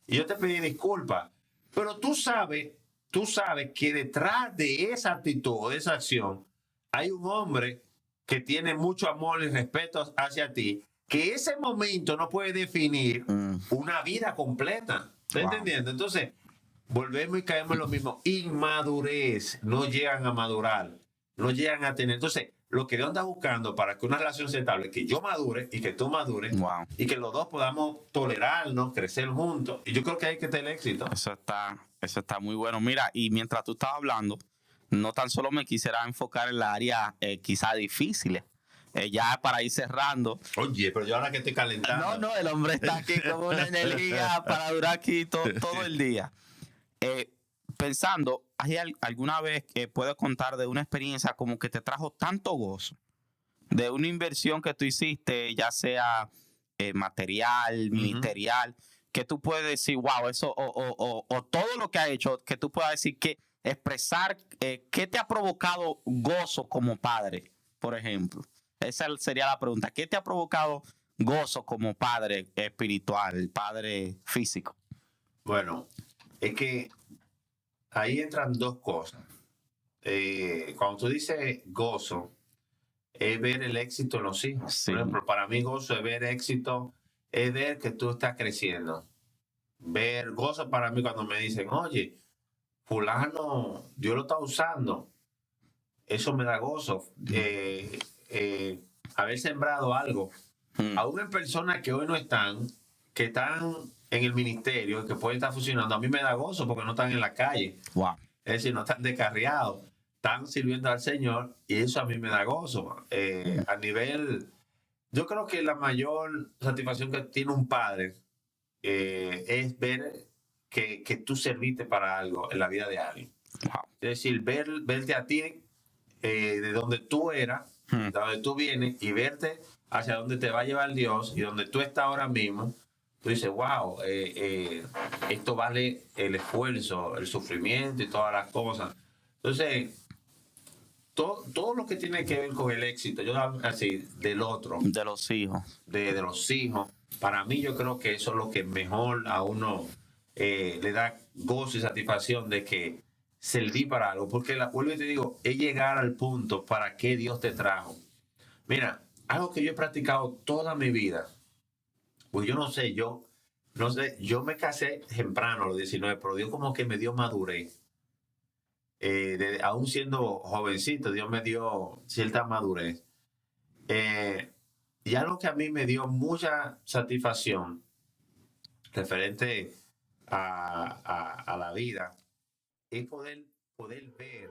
y yo te pedí disculpas. Pero tú sabes que detrás de esa actitud, de esa acción, hay un hombre que tiene mucho amor y respeto hacia ti, que ese momento no puede definir una vida completa. ¿Estás entendiendo? Entonces, volvemos y caemos en lo mismo. Inmadurez. No llegan a madurar. No llegan a tener. Entonces, lo que Dios anda buscando para que una relación se estable, que yo madure y que tú madures, y que los dos podamos tolerarnos, crecer juntos. Y yo creo que hay que tener éxito. Eso está muy bueno. Mira, y mientras tú estabas hablando, no tan solo me quisiera enfocar en la área quizá difíciles, ya para ir cerrando. Oye, pero yo ahora que estoy calentando. No, el hombre está aquí con una energía para durar aquí todo el día. Pensando, ¿hay alguna vez que puedes contar de una experiencia como que te trajo tanto gozo? De una inversión que tú hiciste, ya sea material, ministerial, que tú puedes decir, wow, eso, o todo lo que ha hecho, que tú puedas decir que expresar qué te ha provocado gozo como padre, por ejemplo. Esa sería la pregunta. ¿Qué te ha provocado gozo como padre espiritual, padre físico? Bueno, es que ahí entran 2 cosas. Cuando tú dices gozo, es ver el éxito en los hijos. Sí. Por ejemplo, para mí gozo es ver éxito, es ver que tú estás creciendo. Ver gozo para mí cuando me dicen, oye, fulano, Dios lo está usando. Eso me da gozo. Haber sembrado algo. Aún en personas que hoy no están, que están en el ministerio, que pueden estar funcionando, a mí me da gozo porque no están en la calle. Wow. Es decir, no están descarriados, están sirviendo al Señor y eso a mí me da gozo. A nivel, yo creo que la mayor satisfacción que tiene un padre es ver que tú serviste para algo en la vida de alguien. Wow. Es decir, verte a ti de donde tú eras, de donde tú vienes y verte hacia donde te va a llevar Dios y donde tú estás ahora mismo, tú dices, wow, esto vale el esfuerzo, el sufrimiento y todas las cosas. Entonces, todo lo que tiene que ver con el éxito, yo hablo así, del otro, De los hijos. de los hijos, para mí yo creo que eso es lo que mejor a uno le da gozo y satisfacción de que servir para algo, porque vuelvo y te digo, es llegar al punto para que Dios te trajo. Mira, algo que yo he practicado toda mi vida, pues yo no sé, yo me casé temprano a los 19, pero Dios como que me dio madurez. Aún siendo jovencito, Dios me dio cierta madurez. Y algo que a mí me dio mucha satisfacción referente a la vida es poder ver